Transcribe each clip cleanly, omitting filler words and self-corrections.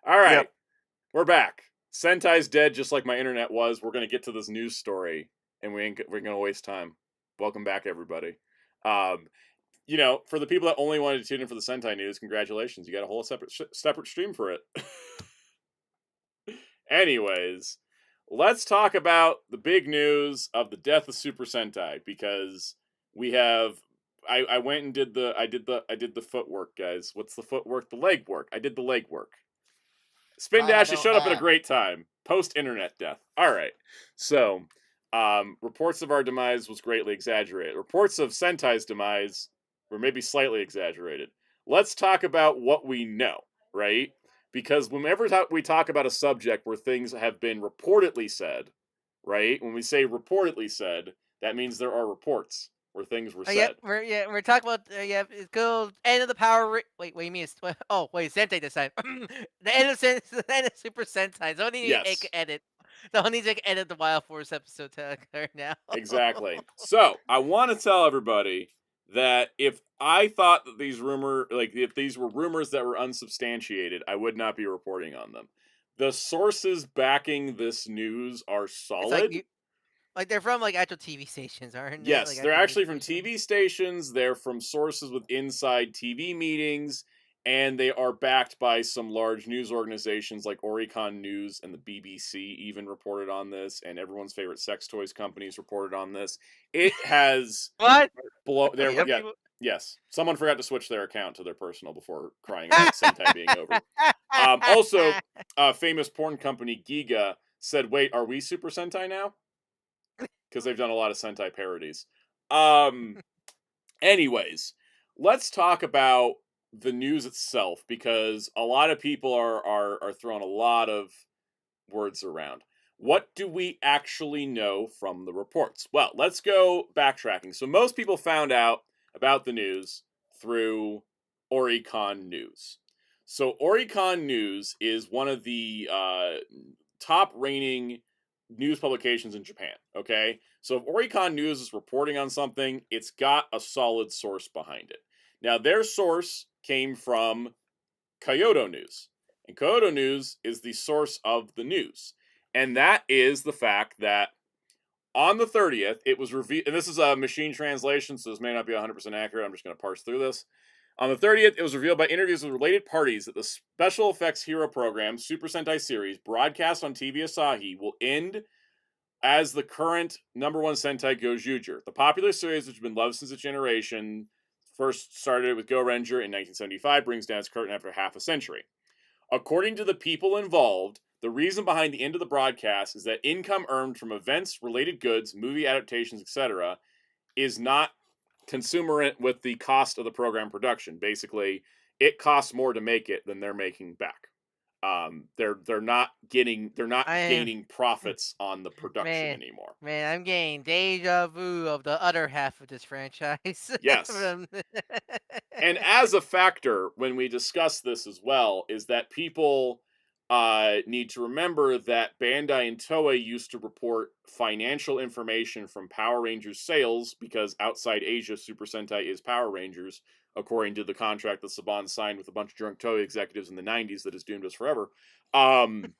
All right, Yep. we're back. Sentai's dead, just like my internet was. We're gonna get to this news story, and we're gonna waste time. Welcome back, everybody. Um, for the people that only wanted to tune in for the Sentai news, congratulations, you got a whole separate stream for it. Anyways, let's talk about the big news of the death of Super Sentai because we have. I went and did the footwork, guys. What's the footwork? The leg work. I did the leg work. Spin Mine I Dash has don't showed up at a have. great time. Post internet death. All right. So, reports of our demise was greatly exaggerated. Reports of Sentai's demise were maybe slightly exaggerated. Let's talk about what we know, right? Because whenever we talk about a subject where things have been reportedly said, right? When we say reportedly said, that means there are reports where things were Yep, said. we're talking about yep. It's called end of the Power. Wait, what do you mean? Oh, wait, Sentai this time. The end of the end of Super Sentai. Someone need to Yes, edit. Someone needs to edit the Wild Force episode to occur now. exactly. So I want to tell everybody that if I thought that if these were rumors that were unsubstantiated, I would not be reporting on them. The sources backing this news are It's like solid. you, like they're from like actual TV stations, aren't they? Like Yes, they're actual news actually from stations. TV stations, they're from sources with inside TV meetings, and they are backed by some large news organizations like Oricon News and the BBC even reported on this, and everyone's favorite sex toys companies reported on this. It has What? below there Some yeah, people. yes. Someone forgot to switch their account to their personal before crying about Sentai being over. Also, famous porn company Giga said, "Wait, are we Super Sentai now?" Because they've done a lot of Sentai parodies. Um, anyways, let's talk about the news itself because a lot of people are throwing a lot of words around. What do we actually know from the reports? Well, let's go backtracking. So most people found out about the news through Oricon News. So Oricon News is one of the top reigning news publications in Japan. Okay, so if Oricon News is reporting on something, it's got a solid source behind it. Now their source came from Kyoto News. And Kyoto News is the source of the news. And that is the fact that on the 30th, it was revealed, and this is a machine translation, so this may not be 100% accurate. I'm just going to parse through this. On the 30th, it was revealed by interviews with related parties that the special effects hero program, Super Sentai series, broadcast on TV Asahi, will end as the current number one Sentai Go-Juger. The popular series, which has been loved since its generation, first started with Go Ranger in 1975, brings down its curtain after half a century. According to the people involved, the reason behind the end of the broadcast is that income earned from events, related goods, movie adaptations, etc., is not consumerant with the cost of the program production. Basically, it costs more to make it than they're making back. They're not I'm gaining profits on the production man, anymore. man. I'm getting deja vu of the other half of this franchise. Yes. From And as a factor, when we discuss this as well, is that people need to remember that Bandai and Toei used to report financial information from Power Rangers sales because outside Asia, Super Sentai is Power Rangers, according to the contract that Saban signed with a bunch of drunk Toei executives in the 90s that has doomed us forever. Um,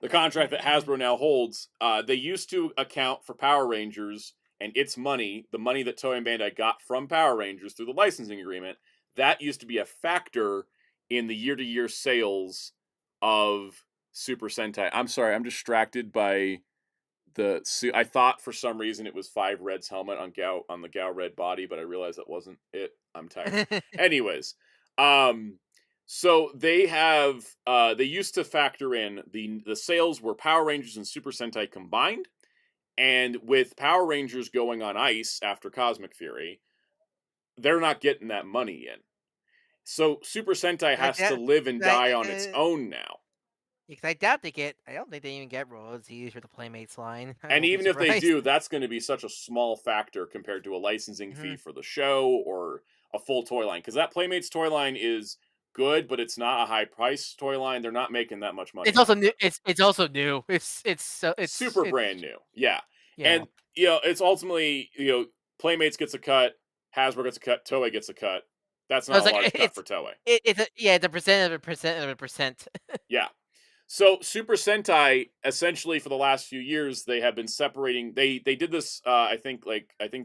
the contract that Hasbro now holds, they used to account for Power Rangers and its money, the money that Toei and Bandai got from Power Rangers through the licensing agreement, that used to be a factor in the year-to-year sales of Super Sentai. I'm sorry, I'm distracted by the suit. I thought for some reason it was Five Red's helmet on the Gao Red body, but I realized that wasn't it. I'm tired. Anyways, um, so they used to factor in the sales were Power Rangers and Super Sentai combined, and with Power Rangers going on ice after Cosmic Fury, they're not getting that money in. So Super Sentai like has to that, live and like die on its own now. because I doubt they get. I don't think they even get royalties for the Playmates line. I And won't be even if they surprised. do, that's going to be such a small factor compared to a licensing Mhm. fee for the show or a full toy line. Because that Playmates toy line is good, but it's not a high price toy line. They're not making that much money It's off also of new. it. It's also new. It's so Super it's brand new. Yeah. yeah. And, it's ultimately, Playmates gets a cut, Hasbro gets a cut, Toei gets a cut. That's So not it's a like large cut for Toei. it's a yeah, it's a percent of a percent of a percent. Yeah. So Super Sentai, essentially for the last few years, they have been separating. They did this. I think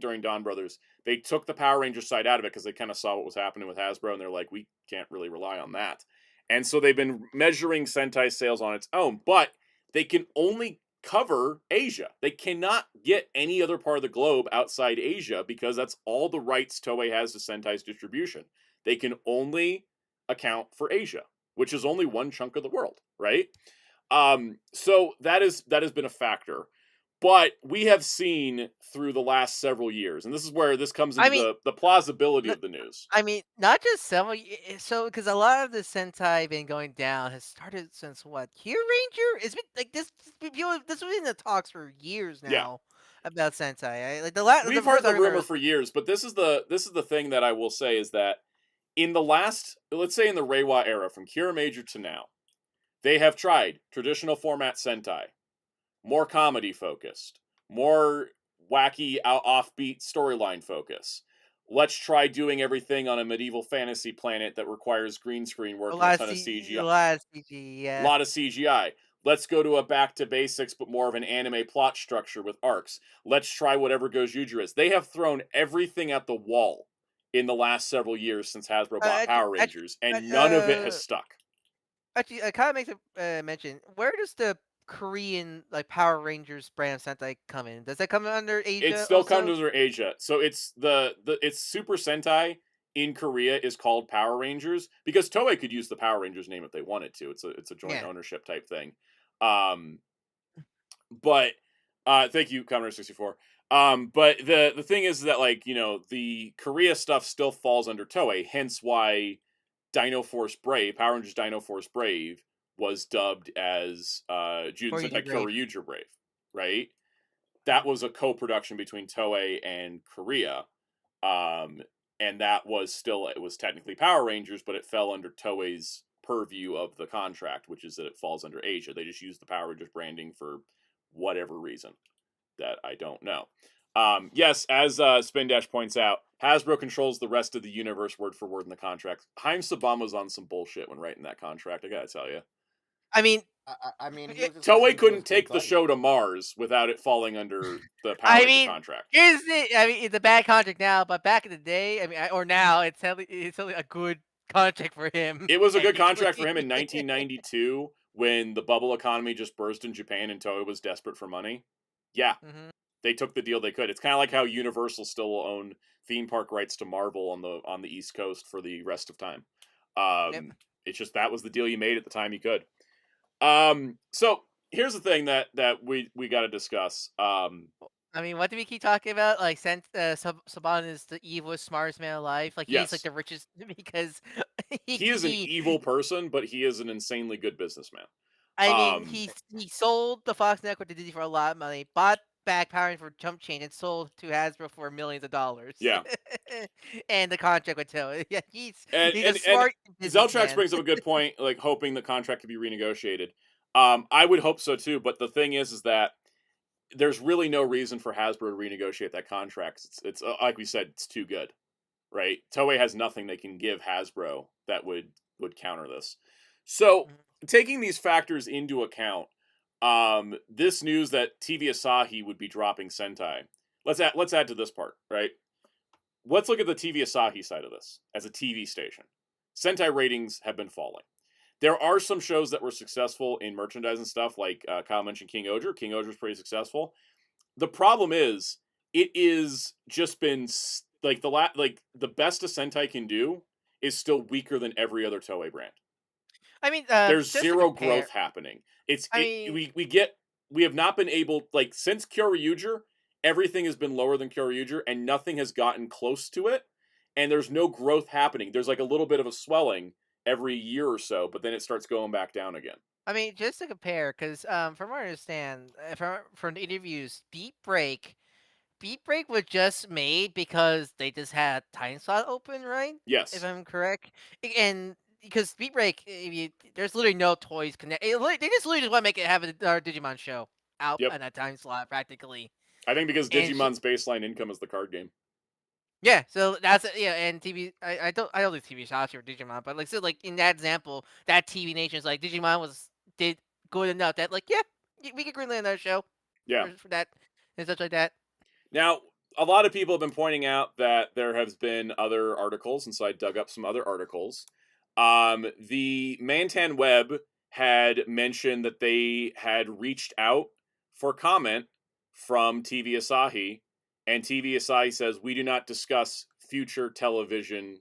during Dawn Brothers, they took the Power Ranger side out of it because they kind of saw what was happening with Hasbro, and they're like, we can't really rely on that. And so they've been measuring Sentai sales on its own, but they can only cover Asia. They cannot get any other part of the globe outside Asia because that's all the rights Toei has to Sentai's distribution. They can only account for Asia, which is only one chunk of the world, right? So that has been a factor. But we have seen through the last several years, and this is where this comes I into mean, the plausibility of the news. not just several. So because a lot of the Sentai been going down has started since what? Hero Ranger? It's been like this. This was in the talks for years Yeah, now about Sentai. Like the we've first heard I the rumor remember. for years, but this is the thing that I will say is that in the last, let's say in the Reiwa era, from Kira Major to now, they have tried traditional format Sentai, more comedy focused, more wacky, offbeat storyline focus. Let's try doing everything on a medieval fantasy planet that requires green screen work and a ton of A CGI. lot of CG, A yeah. lot of CGI. Let's go to a back to basics, but more of an anime plot structure with arcs. Let's try whatever Goes Juju is. They have thrown everything at the wall in the last several years since Hasbro bought Power Rangers, and none of it has stuck. actually, it kind of makes a mention. Where does the Korean like Power Rangers brand of Sentai come in? Does that come under It's Asia still also? comes under Asia. So it's the it's Super Sentai in Korea is called Power Rangers because Toei could use the Power Rangers name if they wanted to. It's a joint Yeah. ownership type thing. Um, but thank you, Commodore 64. But the thing is that like, you know, the Korea stuff still falls under Toei, hence why Dino Force Brave, Power Rangers Dino Force Brave was dubbed as Juden Or you do Sentai Brave. Kyoryuger Brave, right? That Mhm. was a co-production between Toei and Korea. Um, and that was still it was technically Power Rangers, but it fell under Toei's purview of the contract, which is that it falls under Asia. They just used the Power Rangers branding for whatever reason that I don't know. Yes, as Spin Dash points out, Hasbro controls the rest of the universe word for word in the contract. Haim Saban was on some bullshit when writing that contract. I gotta tell you, I mean, I mean, he it, was just Toei listening to his couldn't good take the buddy. show to Mars without it falling under the Power I Ranger mean, contract. here's the. I mean, it's a bad contract now, but back in the day, I mean, or now, it's only a good contract for him. It was a good contract for Technically. him in 1992 when the bubble economy just burst in Japan and Toei was desperate for money. Yeah, hmm they took the deal they could. It's kind of like how Universal still will own theme park rights to Marvel on the East Coast for the rest of time. Yep. It's just that was the deal you made at the time you could. So here's the thing that we got to discuss. I mean, what do we keep talking about? Like, Saban is the evilest, smartest man alive. Like, he's like Yes, the richest because he is an he evil person, but he is an insanely good businessman. I mean, Um, he sold the Fox network to Disney for a lot of money, bought back Power Rangers for chump change, and sold to Hasbro for millions of dollars. yeah, And the contract with Toei. Yeah, and he's a and smart Zeltrax businessman. brings up a good point, like hoping the contract could be renegotiated. I would hope so too, but the thing is that there's really no reason for Hasbro to renegotiate that contract. It's like we said, it's too good, right? Toei has nothing they can give Hasbro that would counter this. So Mhm. taking these factors into account, this news that TV Asahi would be dropping Sentai. Let's add to this part, right? Let's look at the TV Asahi side of this as a TV station. Sentai ratings have been falling. There are some shows that were successful in merchandise and stuff, like Kyle mentioned King Oger. King Oger is pretty successful. The problem is, it is just been like like the best a Sentai can do is still weaker than every other Toei brand. I mean, There's just to zero compare, growth happening. I mean, We have not been able, like, since Kyoryuger, everything has been lower than Kyoryuger and nothing has gotten close to it, and there's no growth happening. There's like a little bit of a swelling every year or so, but then it starts going back down again. just to compare, because from what I understand, from the interviews, Beat Break was just made because they just had time slot open, right? If Yes. I'm correct, and because Beat Break, there's literally no toys connect. They just literally just want to make it have our Digimon show out Yep. on that time slot practically, I think because and Digimon's baseline income is the card game. Yeah, so that's yeah, and TV. I don't do TV shots or Digimon, but like so like in that example, that TV Nation is like Digimon did good enough that like yeah, we could greenlight another show Yeah. for that and such like that. Now, a lot of people have been pointing out that there has been other articles, and so I dug up some other articles. The Mantan Web had mentioned that they had reached out for comment from TV Asahi, and TV Asahi says we do not discuss future television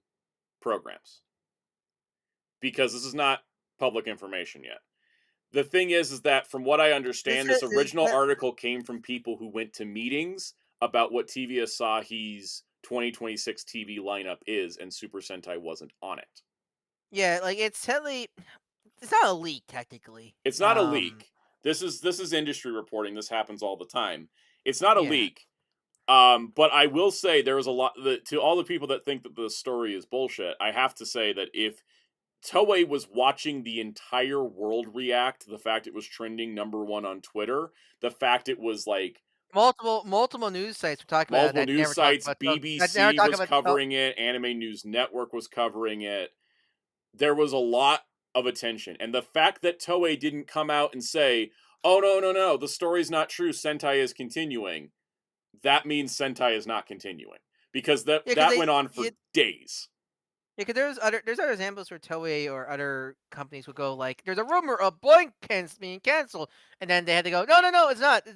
programs because this is not public information yet. The thing is that from what I This understand, this is original article came from people who went to meetings about what TV Asahi's 2026 TV lineup is, and Super Sentai wasn't on it. yeah, like it's totally it's not a leak technically. It's not a leak. This is industry reporting. This happens all the time. It's not a Yeah. leak. But I will say there was a lot to all the people that think that the story is bullshit. I have to say that if Toei was watching the entire world react to the fact it was trending number one on Twitter, the fact it was like Multiple news sites were talking about it multiple that news never talk sites, about that never BBC talk was about covering it, Anime News Network was covering it. There was a lot of attention. And the fact that Toei didn't come out and say, oh, no, no, no, the story's not true, Sentai is continuing, that means Sentai is not continuing. Because yeah, because that they went on yeah, for days. yeah, 'cause there's other examples where Toei or other companies would go like, "There's a rumor of blank being canceled," and then they had to go, "No, no, no, it's not,"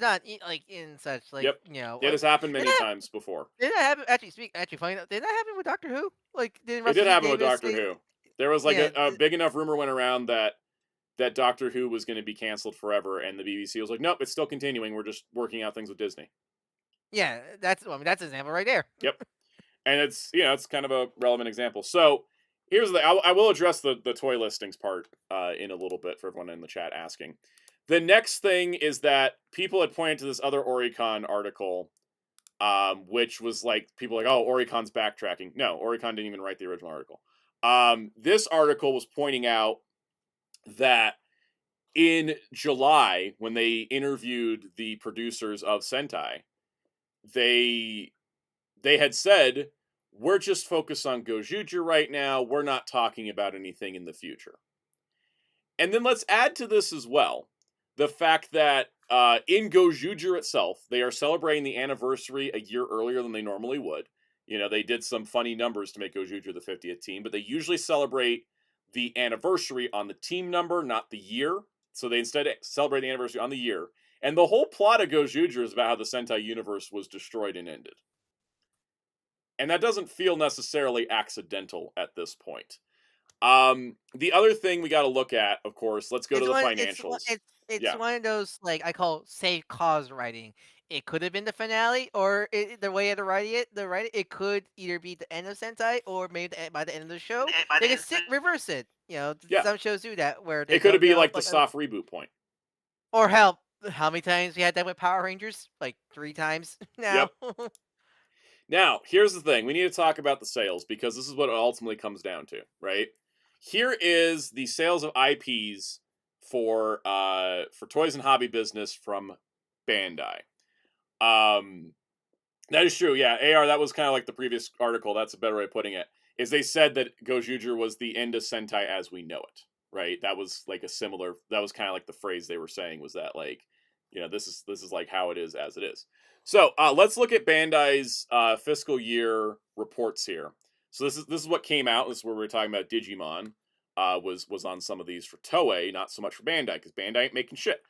like in such like Yep. It what has happened did many that times before. did that happen? Actually, funny enough, did that happen with Doctor Who? Like, didn't It Russell did T happen with Davis Doctor say, Who. There was like yeah, a big enough rumor went around that Doctor Who was going to be canceled forever, and the BBC was like, "Nope, it's still continuing. We're just working out things with Disney." yeah, that's an example right there. Yep, and it's it's kind of a relevant example. So here's I will address the toy listings part in a little bit for everyone in the chat asking. The next thing is that people had pointed to this other Oricon article, which was like people like, oh, Oricon's backtracking. No, Oricon didn't even write the original article. This article was pointing out that in July, when they interviewed the producers of Sentai, they had said, "We're just focused on Gojuju right now. We're not talking about anything in the future." And then let's add to this as well the fact that in Gojuju itself, they are celebrating the anniversary a year earlier than they normally would. They did some funny numbers to make Gojuju the 50th team, but they usually celebrate the anniversary on the team number, not the year. So they instead celebrate the anniversary on the year. And the whole plot of Gojuju is about how the Sentai universe was destroyed and ended. And that doesn't feel necessarily accidental at this point. The other thing we got to look at, of course, let's go to It's the one it's one financials. it's Yeah. one of those, like, I call safe cause writing. It could have been the finale, or the way to write it could either be the end of Sentai or maybe by the end of the show. They can reverse it. Yeah. Some shows do that where It they could go, be like the like, soft reboot point. or hell, how many times we had that with Power Rangers? Like 3 times now. Yep. Now, here's the thing. We need to talk about the sales because this is what it ultimately comes down to, right? Here is the sales of IPs for toys and hobby business from Bandai. Um that is true. Yeah, AR, that was kind of like the previous article. That's a better way of putting it. Is they said that Gojuger was the end of Sentai as we know it, right? That was like that was kind of like the phrase they were saying was that like, this is like how it is as it is. So let's look at Bandai's fiscal year reports here. So this is what came out. This is where we were talking about Digimon. Was on some of these for Toei, not so much for Bandai because Bandai ain't making shit.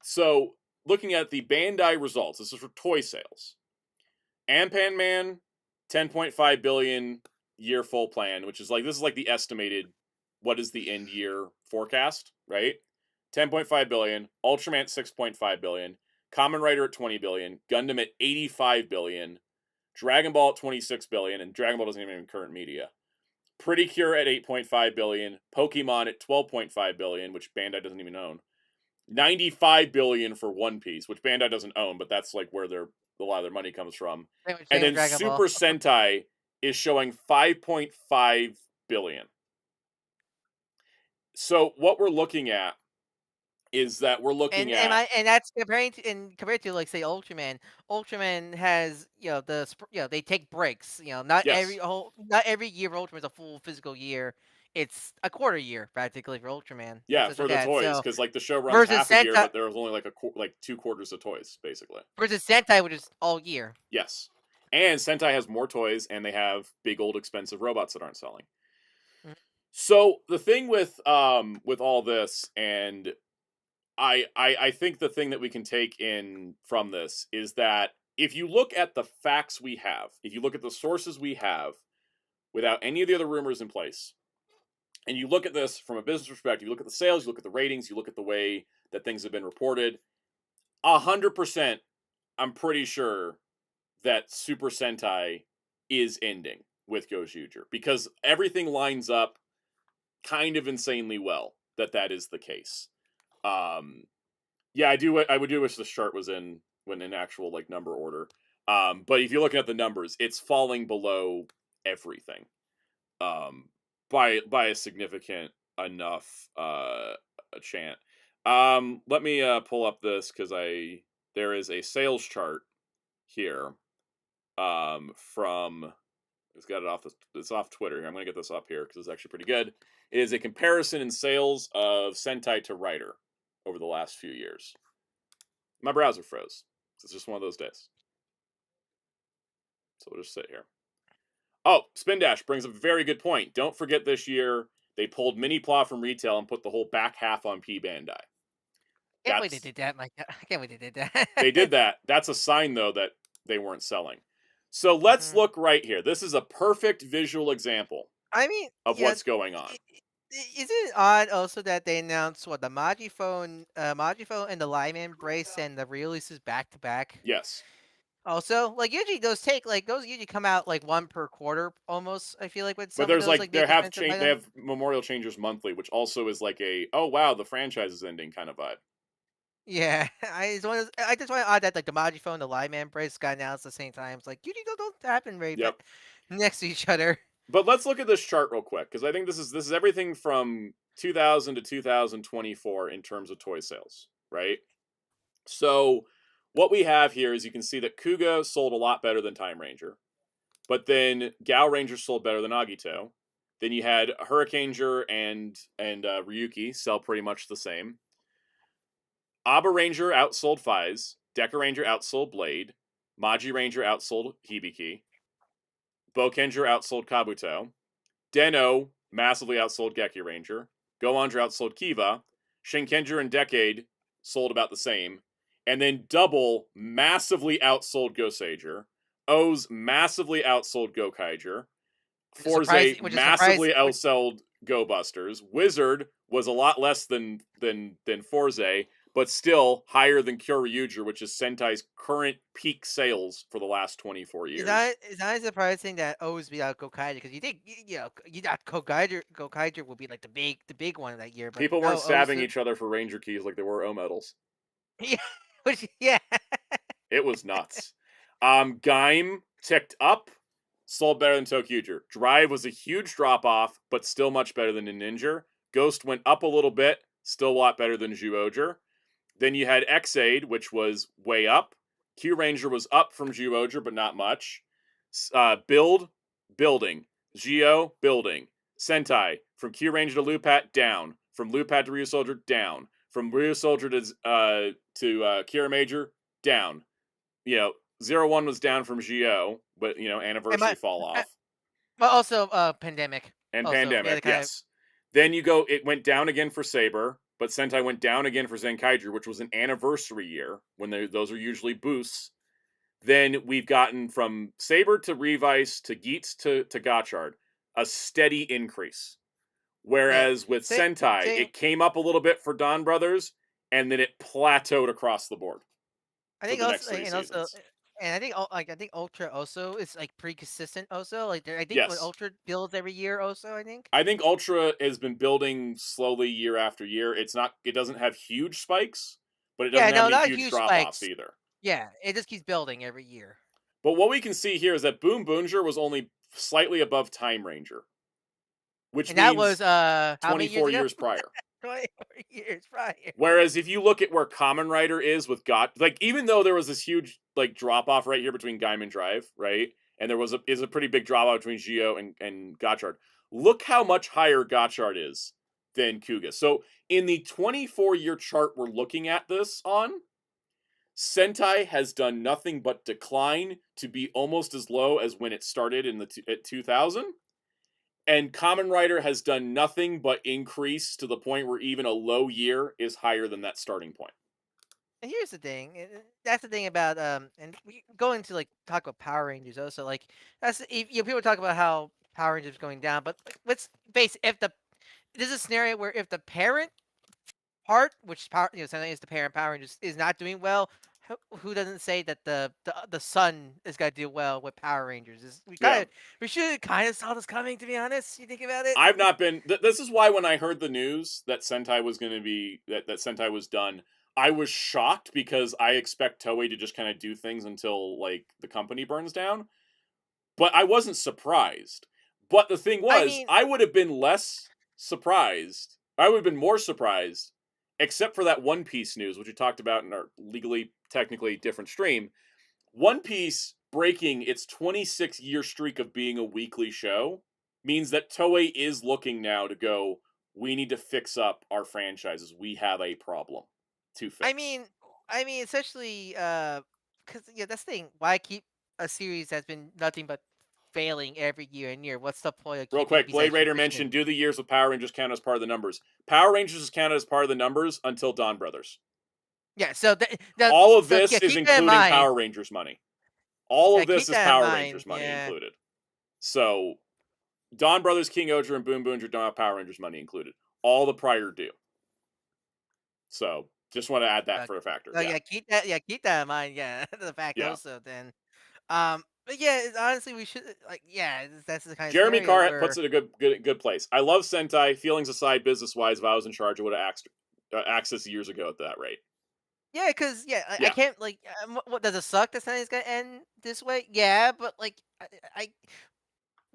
So looking at the Bandai results, this is for toy sales. Ampan Man, 10.5 billion year full plan, which is like this is like the estimated what is the end year forecast, right? 10.5 billion, Ultraman 6.5 billion, Kamen Rider at 20 billion, Gundam at 85 billion, Dragon Ball at 26 billion, and Dragon Ball doesn't even have current media. Pretty Cure at 8.5 billion, Pokemon at 12.5 billion, which Bandai doesn't even own. 95 billion for One Piece, which Bandai doesn't own, but that's like where a lot of their money comes from. Same with And then Dragon Ball. Super Sentai is showing 5.5 billion. So what we're looking at is that we're looking And at I and that's compared to, like, say, Ultraman. Ultraman has, they take breaks, yes, not every year for Ultraman's a full physical year. It's a quarter year practically for Ultraman and yeah, such for like the that. toys So because like the show runs versus half a year, Sentai but there was only like like 2 quarters of toys basically. versus Sentai, which is all year. Yes, and Sentai has more toys and they have big old expensive robots that aren't selling. Mhm. So the thing with all this, and I think the thing that we can take in from this is that if you look at the facts we have, if you look at the sources we have, without any of the other rumors in place, and you look at this from a business perspective, you look at the sales, you look at the ratings, you look at the way that things have been reported, 100%, I'm pretty sure that Super Sentai is ending with Gojujir because everything lines up kind of insanely well that is the case. Um, yeah, I would do wish this chart was in actual like number order. But if you're looking at the numbers, it's falling below everything. Um, by a significant enough a chant. Let me pull up this because I there is a sales chart here. From it's got it off it's off Twitter here. I'm gonna get this up here because it's actually pretty good. It is a comparison in sales of Sentai to Rider over the last few years. My browser froze. It's just one of those days. So we'll just sit here. Oh, Spin Dash brings up a very good point. Don't forget this year they pulled Mini Pla from retail and put the whole back half on P Bandai. Can't believe they That's did that, my god. I can't believe they did they that. did that. That's a sign though that they weren't selling. So let's Mhm. look right here. This is a perfect visual example I mean, of what's going on. isn't it odd also that they announced what the Magiphone and the Lyman brace and the releases back to back? Yes. Also, like usually those usually come out like one per quarter almost. I feel like with But some of there's those like like big expensive they items. have memorial changers monthly, which also is like a oh wow, the franchise is ending kind of vibe. Yeah, I just find it odd that like the Magiphone, the Lyman brace got announced at the same time. It's like usually those don't happen Yep. next to each other. But let's look at this chart real quick because I think this is everything from 2000 to 2024 in terms of toy sales, right? So what we have here is you can see that Kuga sold a lot better than Time Ranger, but then Gal Ranger sold better than Agito. Then you had Hurricaneger and Ryuki sell pretty much the same. Aba Ranger outsold Fize. Deca Ranger outsold Blade. Maji Ranger outsold Hibiki. Bokenger outsold Kabuto. Den-O massively outsold Geki Ranger. Go-Andra outsold Kiva. Shinkenger and Decade sold about the same. And then Double massively outsold Gosager. O's massively outsold Gokaiger. Which is Forze surprising. Which is massively surprising. outsold Go Busters. Wizard was a lot less than Forze, but still higher than Kyoryuger, which is Sentai's current peak sales for the last 24 years. It's not surprising that O's beat out Gokaiger because you think you thought Gokaiger would be like the big one that year, but People weren't no, O's stabbing the each other for Ranger keys like they were O medals. yeah, yeah. It was nuts. Gaim ticked up, sold better than Tokuger. Drive was a huge drop off, but still much better than Ninja. Ghost went up a little bit, still a lot better than Juoger. Then you had Xaid, which was way up. Q Ranger was up from Juoger, but not much. Building. Geo, building. Sentai, from Q Ranger to Lupat, down. From Lupat to Ryu Soldier, down. From Ryu Soldier to Kira Major, down. You know, 01 was down from Geo, but And anniversary fall off. but also pandemic. And Also, yeah, Pandemic, the kind of yes. Then it went down again for Saber, but Sentai went down again for Zenkaiger, which was an anniversary year when those are usually boosts. Then we've gotten from Saber to Revice to Geats to Gotchard, a steady increase. yeah. Whereas with Say Sentai, saying it came up a little bit for Don Brothers, and then it plateaued across the board I for think the next also three and also seasons. and I think I think Ultra also is like pretty consistent. Also, like I think when Yes. Ultra builds every year. Also, I think. I think Ultra has been building slowly year after year. It doesn't have huge spikes, but it Yeah, doesn't have no, any not huge huge drop offs spikes. either. Yeah, it just keeps building every year. But what we can see here is that Boom Boonger was only slightly above Time Ranger, which And that was means how many years 24 ago? years prior. years prior. Whereas if you look at where Kamen Rider is with Got, like even though there was this huge like drop off right here between Gaiman Drive, right, and there was a pretty big drop off between Geo and Gotchard. Look how much higher Gotchard is than Kuga. So in the 24-year chart we're looking at this on, Sentai has done nothing but decline to be almost as low as when it started in at 2000. And Kamen Rider has done nothing but increase to the point where even a low year is higher than that starting point. And here's the thing, that's the thing about and we go into like talk about Power Rangers also. Like that's people talk about how Power Rangers is going down, but like, let's face it, if the there's a scenario where if the parent part, which power something is the parent Power Rangers is not doing well, who doesn't say that the son is gonna do well with Power Rangers? Yeah. We should kind of saw this coming, to be honest. You think about it. I've not been. This is why when I heard the news that Sentai was going to be that Sentai was done, I was shocked because I expect Toei to just kind of do things until like the company burns down. But I wasn't surprised. But the thing I was, mean, I would have been less surprised. I would have been more surprised, except for that One Piece news, which we talked about in our legally technically different stream. One Piece breaking its 26-year streak of being a weekly show means that Toei is looking now to go, we need to fix up our franchises. We have a problem to I fix. mean, essentially, because yeah, that's the thing. Why keep a series that's been nothing but failing every year and year? What's the point of Real keeping it quick, Blade besides Raider tradition? mentioned, do the years with Power Rangers count as part of the numbers? Power Rangers is counted as part of the numbers until Dawn Brothers. Yeah, so the All of so this yeah, is keep that in including mind. Power Rangers money. All Yeah, of this keep is that in Power mind. Rangers money Yeah. included. So Dawn Brothers, King Oger, and Boom Boomger don't have Power Rangers money included. All the prior do. So just want to add that Uh, for a factor. oh Yeah. yeah, keep that in mind. Yeah, the fact Yeah. also then. But yeah, honestly, we should like yeah, that's the kind of Jeremy scenario Carr puts where it a good place. I love Sentai. Feelings aside, business wise, if I was in charge, I would have axed this years ago at that rate. yeah, because yeah, I Yeah. can't like what does it suck that something's gonna end this way? Yeah, but like I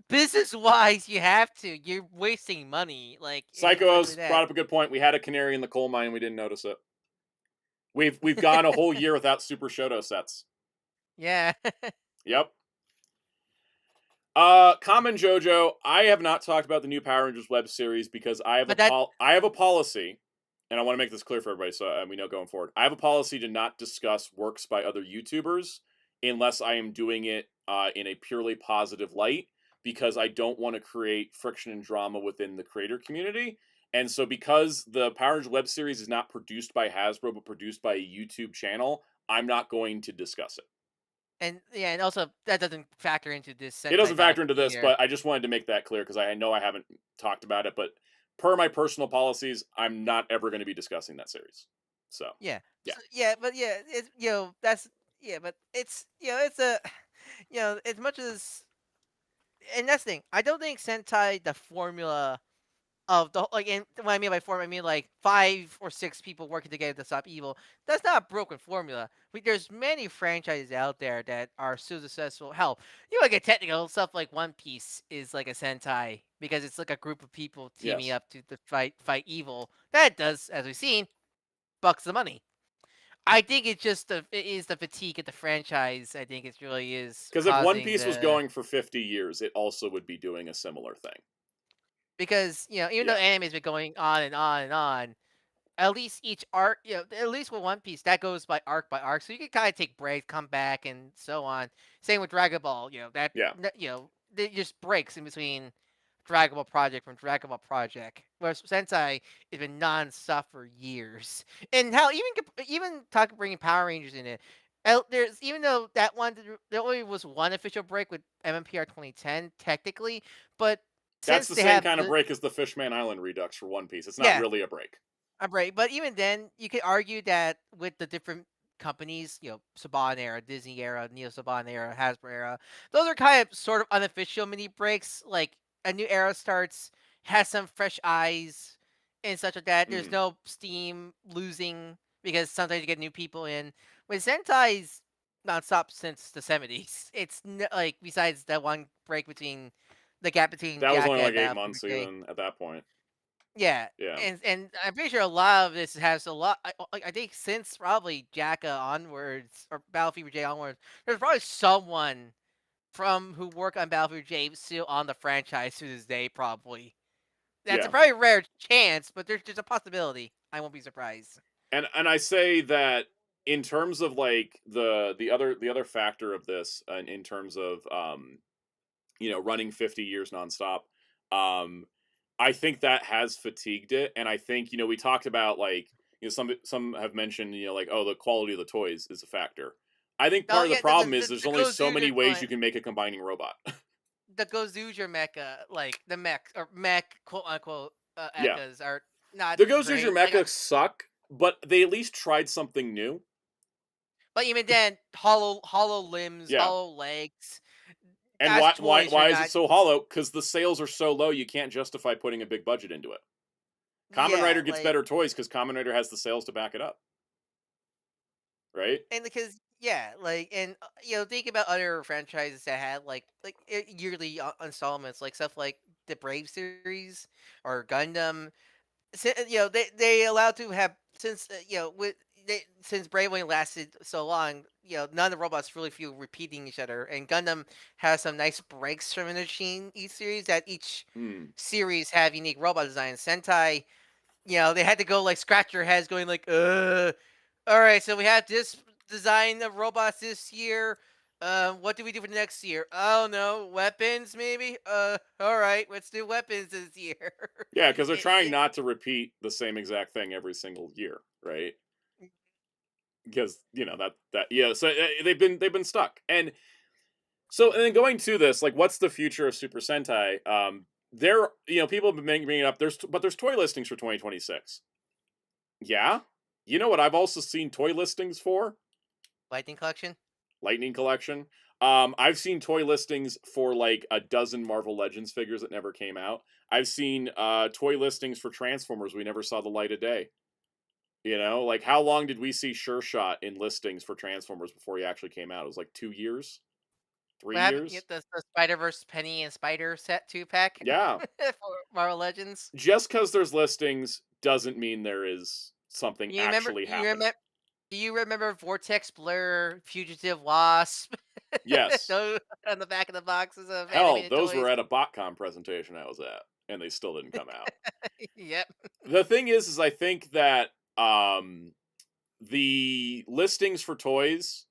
business wise, you have to. You're wasting money. Like essentially Psychos that. brought up a good point. We had a canary in the coal mine. We didn't notice it. We've gone a whole year without Super Shoto sets. Yeah. Yep. Common Jojo, I have not talked about the new Power Rangers web series because but that I have a policy, and I want to make this clear for everybody so we know going forward. I have a policy to not discuss works by other YouTubers unless I am doing it in a purely positive light because I don't want to create friction and drama within the creator community. And so because the Power Rangers web series is not produced by Hasbro but produced by a YouTube channel, I'm not going to discuss it. and yeah, and also that doesn't factor into this It Sentai doesn't doc factor into this, either. but I just wanted to make that clear because I know I haven't talked about it. But per my personal policies, I'm not ever going to be discussing that series. So Yeah. yeah, Yeah, but yeah, it's that's yeah, but it's it's a as much as and that's the thing. I don't think Sentai the formula of the like, and what I mean by formula, I mean like 5 or 6 people working together to stop evil. That's not a broken formula. There's many franchises out there that are so successful. Hell, you want to get technical stuff like One Piece is like a Sentai because it's like a group of people teaming yes. up to fight evil. That does, as we've seen, bucks the money. I think it's just it is the fatigue of the franchise. I think it really is Because if One causing Piece was the going for 50 years, it also would be doing a similar thing. because even though Yeah. anime's been going on and on and on, at least each arc, at least with One Piece, that goes by arc, so you can kind of take breaks, come back, and so on. Same with Dragon Ball, Yeah. they just breaks in between Dragon Ball project from Dragon Ball project. Whereas Sentai has been non-stop for years, and how even talk bringing Power Rangers in it. There's even though that one there only was one official break with MMPR 2010 technically, but That's since the they same have kind of break as the Fishman Island Redux for One Piece. It's not yeah, really a break. right. But even then, you could argue that with the different companies, Saban era, Disney era, Neo Saban era, Hasbro era, those are kind of sort of unofficial mini breaks. Like a new era starts, has some fresh eyes and such like that. There's Mhm. no steam losing because sometimes you get new people in. With Sentai's nonstop since the 70s, it's like besides that one break between the gap between That was only Gaka like and 8 Battle for months Decay. even at that point. Yeah, Yeah. and I'm pretty sure a lot of this has a lot. I think since probably Jacka onwards or Battlefield J onwards, there's probably someone from who work on Battlefield J still on the franchise to this day. Probably that's a Yeah. probably rare chance, but there's a possibility. I won't be surprised. And I say that in terms of like the other factor of this, in terms of running 50 years nonstop, um I think that has fatigued it. And I think, we talked about, like, some have mentioned, like, oh, the quality of the toys is a factor. I think Oh part of the yeah, problem is there's the only so many Gozuger ways toy, you can make a combining robot. the Gozuger mecha, like the mech or mech quote unquote Yeah, echas are not the Gozuger great. Like, mecha suck, but they at least tried something new. but even then, hollow limbs, Yeah. hollow legs. And As why toys are why is it not. so hollow? Because the sales are so low, you can't justify putting a big budget into it. Kamen Yeah, Rider gets like better toys because Kamen Rider has the sales to back it up, right? and because yeah, like and think about other franchises that had yearly installments, like stuff like the Brave series or Gundam. They allowed to have since since Brave only lasted so long. None of the robots really feel repeating each other, and Gundam has some nice breaks from in each series. That each Hmm. series have unique robot designs. Sentai, they had to go like scratch their heads, going like, all right, so we have this design of robots this year. What do we do for the next year? Oh no, weapons maybe. All right, let's do weapons this year. Yeah, because they're trying it, not to repeat the same exact thing every single year, right? it, Because yeah, so they've been stuck. And so, and then going to this, like, what's the future of Super Sentai? There, people have been bringing it up. There's toy listings for 2026. Yeah, you know what I've also seen toy listings for? Lightning collection. Lightning Collection. I've seen toy listings for like a dozen Marvel Legends figures that never came out. I've seen toy listings for Transformers we never saw the light of day. Like, how long did we see Sure Shot in listings for Transformers before he actually came out? It was like 2 years, three What happened? You years. get the Spider Verse Penny and Spider set 2 pack Yeah, for Marvel Legends. just because there's listings doesn't mean there is something You remember? actually You happening. remember? Do you remember Vortex Blur, Fugitive Wasp? Yes, Those on the back of the boxes of hell, animated those were toys. at a BotCon presentation I was at, and they still didn't come out. Yep. The thing is I think that the listings for toys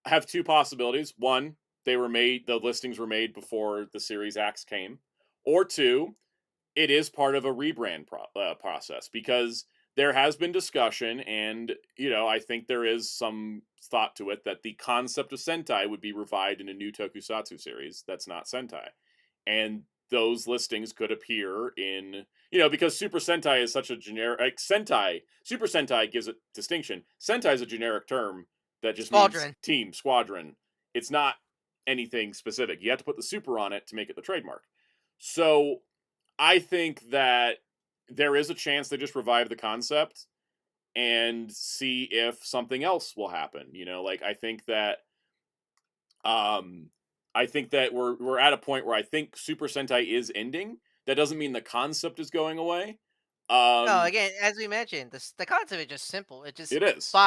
have two possibilities. One, the listings were made before the Series X came, or two, it is part of a rebrand process, because there has been discussion, and I think there is some thought to it that the concept of Sentai would be revived in a new Tokusatsu series that's not Sentai, and those listings could appear in, because Super Sentai is such a generic, like, Sentai. Super Sentai gives it distinction. Sentai is a generic term that just means Squadron. team, squadron. It's not anything specific. You have to put the super on it to make it the trademark. So I think that there is a chance they just revive the concept and see if something else will happen. Like, um I think that we're at a point where I think Super Sentai is ending. That doesn't mean the concept is going away. No, Um again, as we mentioned, the concept is just simple. It's just it is.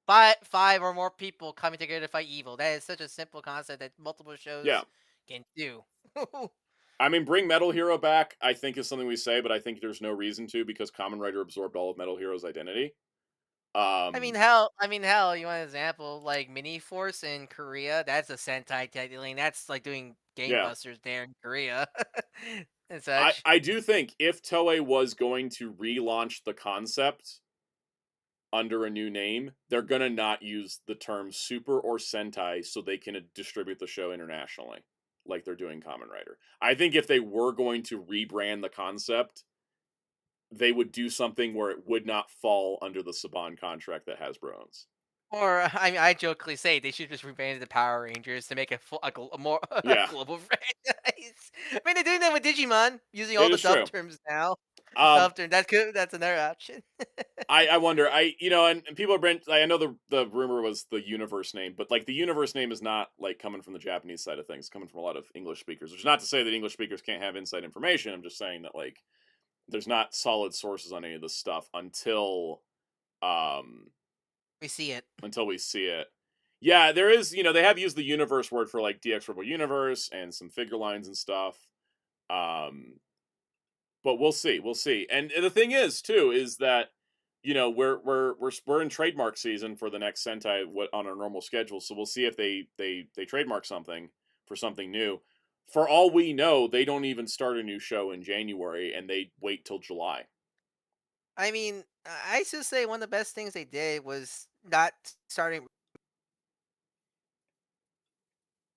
five or more people coming together to fight evil. That is such a simple concept that multiple Yeah. shows can do. I mean, bring Metal Hero back, I think, is something we say, but I think there's no reason to, because Kamen Rider absorbed all of Metal Hero's identity. Um hell, you want an example, like Mini Force in Korea, that's a Sentai technically, and that's like doing yeah. gangbusters there in Korea and I such. I do think if Toei was going to relaunch the concept under a new name, they're gonna not use the term Super or Sentai so they can distribute the show internationally, like they're doing Kamen Rider. I think if they were going to rebrand the concept, they would do something where it would not fall under the Saban contract that Hasbro owns. Or I mean, I jokingly say they should just rebrand the Power Rangers to make it a more Yeah, global franchise. I mean, they're doing that with Digimon, using all it the is dub true. terms now. Um, Dub term, that's good. That's another option. I wonder. And people are I know the rumor was the universe name, but like the universe name is not like coming from the Japanese side of things, it's coming from a lot of English speakers. Which is not to say that English speakers can't have inside information. I'm just saying that, like, there's not solid sources on any of this stuff um We see it. until we see it. Yeah, there is, they have used the universe word for like DX Rebel Universe and some figure lines and stuff. Um, but we'll see, we'll see. And the thing is, too, is that we're in trademark season for the next Sentai on our normal schedule. So we'll see if they trademark something for something new. For all we know, they don't even start a new show in January, and they wait till July. I mean, I should say one of the best things they did was not starting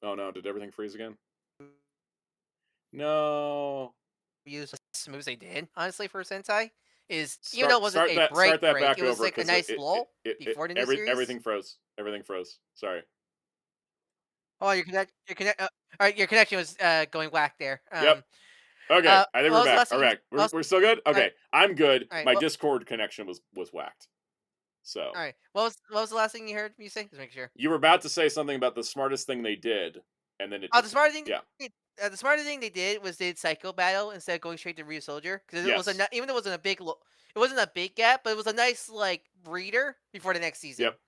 Oh no, did everything freeze again? No. use as moves they did, honestly, for Sentai. Is even though it Start wasn't start a that start that break, back it was over like a because nice lull before the new series. everything froze. Everything froze. Sorry. Oh, all right, your connection was going whack there. Yep. Okay. I think What we're was the back. last All thing? right. What We're was, we're still good. all right, Okay. I'm good. all right, My well, Discord connection was whacked. So all right. What was the last thing you heard me say? Just make sure. you were about to say something about the smartest thing they did, and then it Oh, just yeah. the smartest thing they did was they did Psycho Battle instead of going straight to Real Soldier because it was Yes. even though it wasn't a it wasn't a big gap, but it was a nice like breather before the next season. Yep.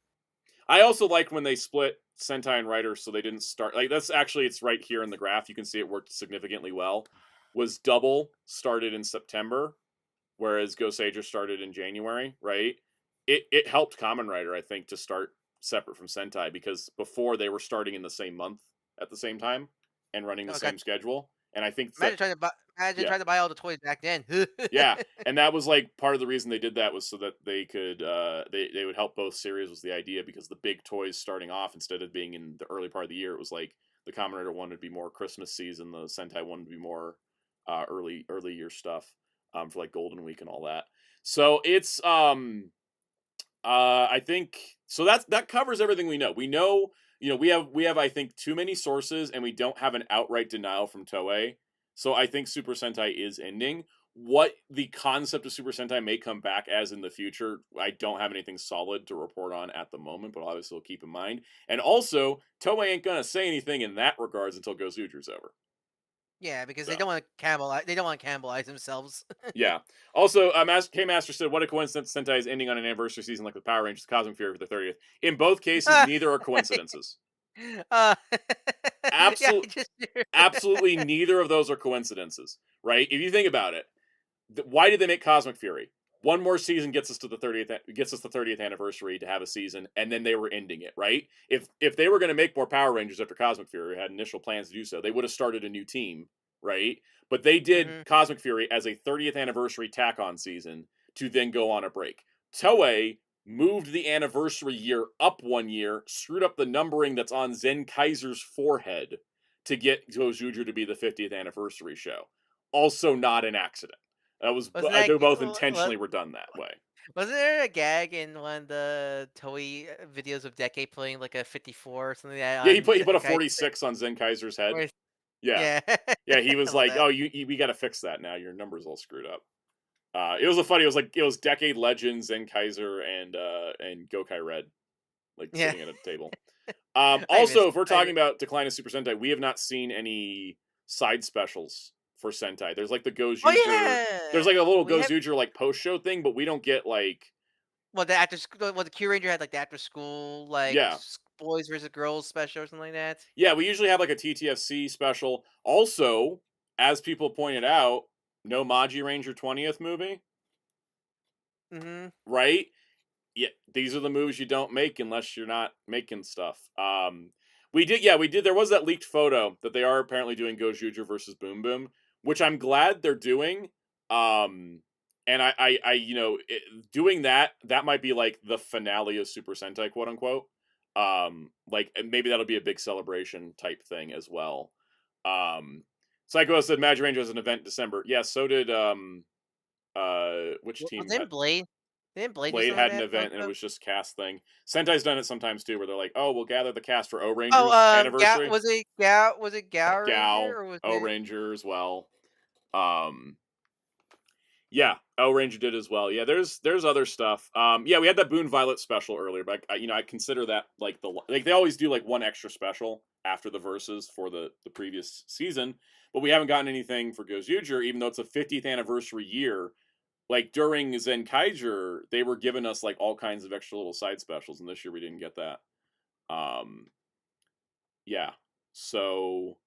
I also like when they split Sentai and writers, so they didn't start like that's actually it's right here in the graph. You can see it worked significantly well. Was Double started in September, whereas Go Sager started in January, right? It helped Kamen Rider, I think, to start separate from Sentai because before they were starting in the same month at the same time and running the Oh god, same schedule. And I think that imagine yeah. trying to buy all the toys back then. Yeah, and that was like part of the reason they did that was so that they could they would help both series was the idea because the big toys starting off instead of being in the early part of the year it was like the Kamen Rider one would be more Christmas season, the Sentai one would be more early year stuff for like Golden Week and all that. So it's I think so that covers everything we know. We know, we have I think too many sources and we don't have an outright denial from Toei. So I think Super Sentai is ending. What the concept of Super Sentai may come back as in the future, I don't have anything solid to report on at the moment, but obviously we'll keep in mind. And also, Toei ain't gonna say anything in that regards until Gozuju's over. Yeah, because So they don't want to cannibalize. They don't want to cannibalize themselves. yeah. Also, K Master said, "What a coincidence! Sentai is ending on an anniversary season like the Power Rangers, Cosmic Fury for the 30th." In both cases, neither are coincidences. uh, yeah, Absolute, just absolutely, neither of those are coincidences. Right? If you think about it, why did they make Cosmic Fury? One more season gets us to the 30th, gets us the 30th anniversary to have a season, and then they were ending it. Right? If they were going to make more Power Rangers after Cosmic Fury, had initial plans to do so, they would have started a new team. Right? But they did hmm Cosmic Fury as a 30th anniversary tack on season to then go on a break. Toei moved the anniversary year up 1 year, screwed up the numbering that's on Zen Kaiser's forehead to get Gojuju to be the 50th anniversary show. Also, not an accident. That was wasn't that they both intentionally were done that way. wasn't there a gag in one of the Toei videos of Decade playing like a 54 or something like that Yeah, he on put he put a Guy? 46 on Zen Kaiser's head. Or, Yeah, yeah, yeah, he I was love like, that. "Oh, we got to fix that now. Your numbers all screwed up." It was a funny. It was like it was Decade Legends and Kaiser and Gokai Red like Yeah, sitting at a table. I miss. Also, if we're talking about Decline of Super Sentai, we have not seen any side specials for Sentai. There's like the Oh Gozuger. There's yeah, like a little we have. Gozuger like post show thing, but we don't get like Well, the after school, well, the Q Ranger had like the after school, like yeah. boys versus girls special or something like that. Yeah, we usually have like a TTFC special. Also, as people pointed out, no Maji Ranger 20th movie, hmm right? Yeah, these are the moves you don't make unless you're not making stuff. We did. There was that leaked photo that they are apparently doing Gojuju versus Boom Boom, which I'm glad they're doing. Um, and doing that might be like the finale of Super Sentai, quote unquote. Like maybe that'll be a big celebration type thing as well. Psycho said Magic Ranger has an event in December. Yeah, so did which Was team in had Blade? Didn't Blade do Blade something like had an that event and it also? was just cast thing. Sentai's done it sometimes too, where they're like, "Oh, we'll gather the cast for O Oh, Rangers anniversary." Was it Gow Ranger Gal, or was O it? Ranger as well. Um, Yeah, O Ranger did as well. Yeah, there's other stuff. Yeah, we had that Boone Violet special earlier, but I consider that like like they always do like one extra special after the verses for the previous season, but we haven't gotten anything for Gozuger, even though it's a 50th anniversary year. Like during Zenkaiger, they were giving us like all kinds of extra little side specials, and this year we didn't get that. Um, yeah, so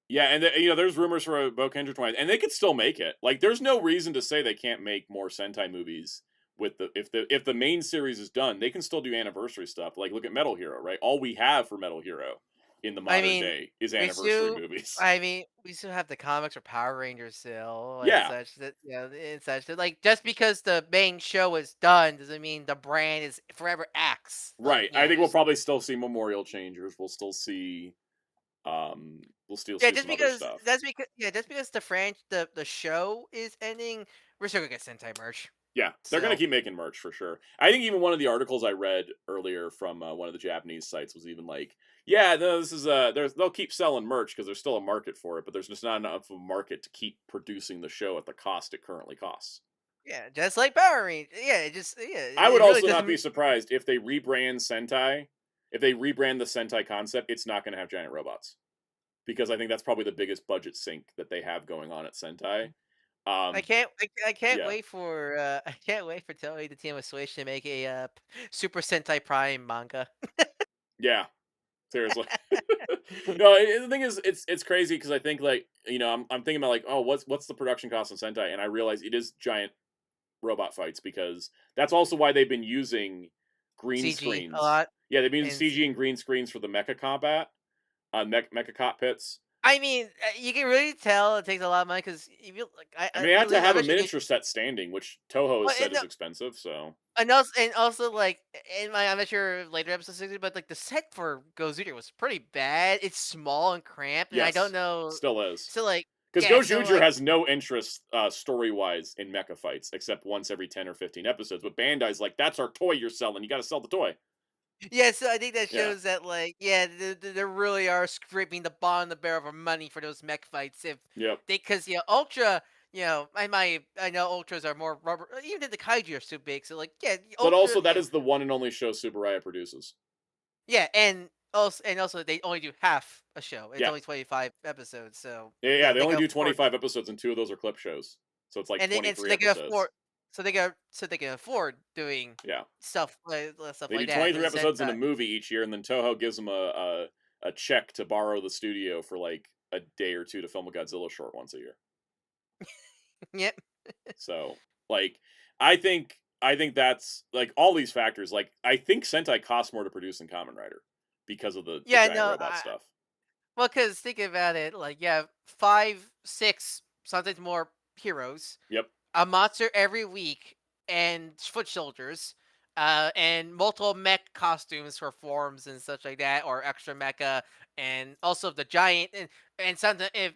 yeah, and there's rumors for a Bokendra 20, and they could still make it. Like, there's no reason to say they can't make more Sentai movies with the main series is done. They can still do anniversary stuff. Like, look at Metal Hero, right? All we have for Metal Hero in the I modern mean, day is we anniversary still movies. we still have the comics or Power Rangers still and Yeah, such that and such that, like, just because the main show is done doesn't mean the brand is forever acts. Like, right. I think we'll there's probably still see Memorial Changers. We'll still see we'll still yeah, see some other stuff. just because the show is ending, we're still gonna get Sentai merch. Yeah, they're gonna So keep making merch for sure. I think even one of the articles I read earlier from one of the Japanese sites was even like, "Yeah, no, this is they'll keep selling merch because there's still a market for it, but there's just not enough of a market to keep producing the show at the cost it currently costs." yeah, just like Power Rangers. Yeah, I would it really also not doesn't. be surprised if they rebrand Sentai. If they rebrand the Sentai concept, it's not going to have giant robots because I think that's probably the biggest budget sink that they have going on at Sentai. Um, I can't yeah, wait for I can't wait for Toei to team with Switch to make a Super Sentai Prime manga. yeah, seriously. No, the thing is, it's crazy because I think like I'm thinking about like oh what's the production cost on Sentai, and I realize it is giant robot fights because that's also why they've been using green CG a screens. lot Yeah, they've been using and CG and green screens for the mecha combat, mecha cockpits. I mean, you can really tell it takes a lot of money because if you like, I mean, they have to I have a bet you get miniature set standing, which Toho has well, said is expensive. So and also like in my I'm not sure later episodes, but like the set for Gozuter was pretty bad. It's small and cramped, and I don't yes, know. still is. So like Because yeah, so Gojuger like has no interest story wise in mecha fights except once every 10 or 15 episodes. But Bandai's like, that's our toy you're selling. You got to sell the toy. yeah, so I think that Yeah. shows that like yeah, they really are scraping the bottom of the barrel for money for those mech fights. If Yep. they because Ultra. I know ultras are more rubber. Even the kaiju are so big. So like, yeah, But ultra. also, that is the one and only show Subaraya produces. Yeah, and also they only do half a show. It's Yeah. only 25 episodes, so Yeah, yeah, yeah, they they only can do afford 25 episodes, and 2 of those are clip shows. So it's like and so 23 they can episodes. afford so they can afford doing Yeah. stuff They do like that. 23 The episodes in a Sentai. movie each year, and then Toho gives them a check to borrow the studio for like a day or two to film a Godzilla short once a year. Yep. So, like, I think that's like all these factors. Like, I think Sentai costs more to produce than Kamen Rider because of the Yeah, giant no, robot stuff. well, because think about it, like, yeah, 5, 6, sometimes more heroes, Yep. a monster every week, and foot soldiers, and multiple mech costumes for forms and such like that, or extra mecha, and also the giant, and sometimes if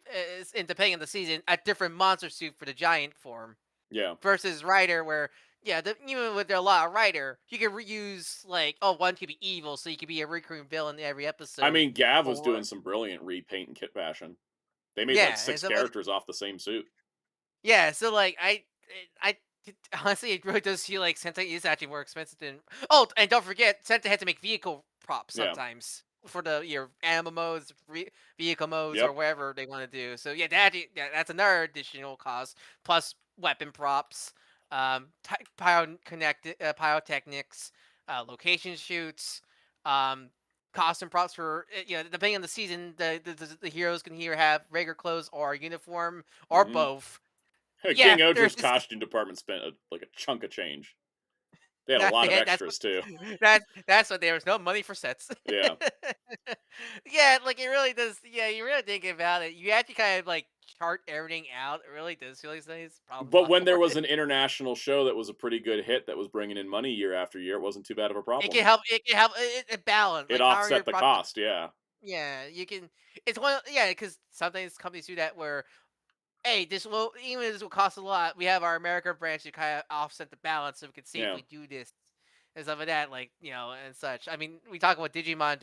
and depending on the season, a different monster suit for the giant form Yeah. versus Rider, where yeah, even with a lot of Rider, you can reuse like one could be evil, so you could be a recurring villain in every I episode, mean, Gav was or doing some brilliant repaint and kit fashion. They made like yeah, and 6 so characters off the same suit. yeah, so like I honestly it really does feel like Sentai is actually more expensive than oh, and don't forget Sentai had to make vehicle props Yeah. sometimes for the your animal modes, vehicle modes, or Yep. whatever they want to do. So yeah, that's another additional cost plus weapon props, pyrotechnics, location shoots, um, costume props for depending on the season, the heroes can either have regular clothes or uniform or Mhm. both. King Yeah, Oger's there's costume department spent like a chunk of change. They had a that lot of that's what extras too. that's what there was no money for sets. Yeah. Yeah, like it really does. Yeah, you really think about it. You have to kind of like chart everything out. It really does feel like it's probably a But lot when there for was it. an international show that was a pretty good hit that was bringing in money year after year, it wasn't too bad of a It can problem. help. It can help it balance. It Like how are your offset the props? cost, yeah. Yeah, you can. It's one. Yeah, because sometimes companies do that where hey, this will even if this will cost a lot, we have our American branch to kind of offset the balance so we can Yeah. safely do this and stuff like that, like and such. I mean, we talk about Digimon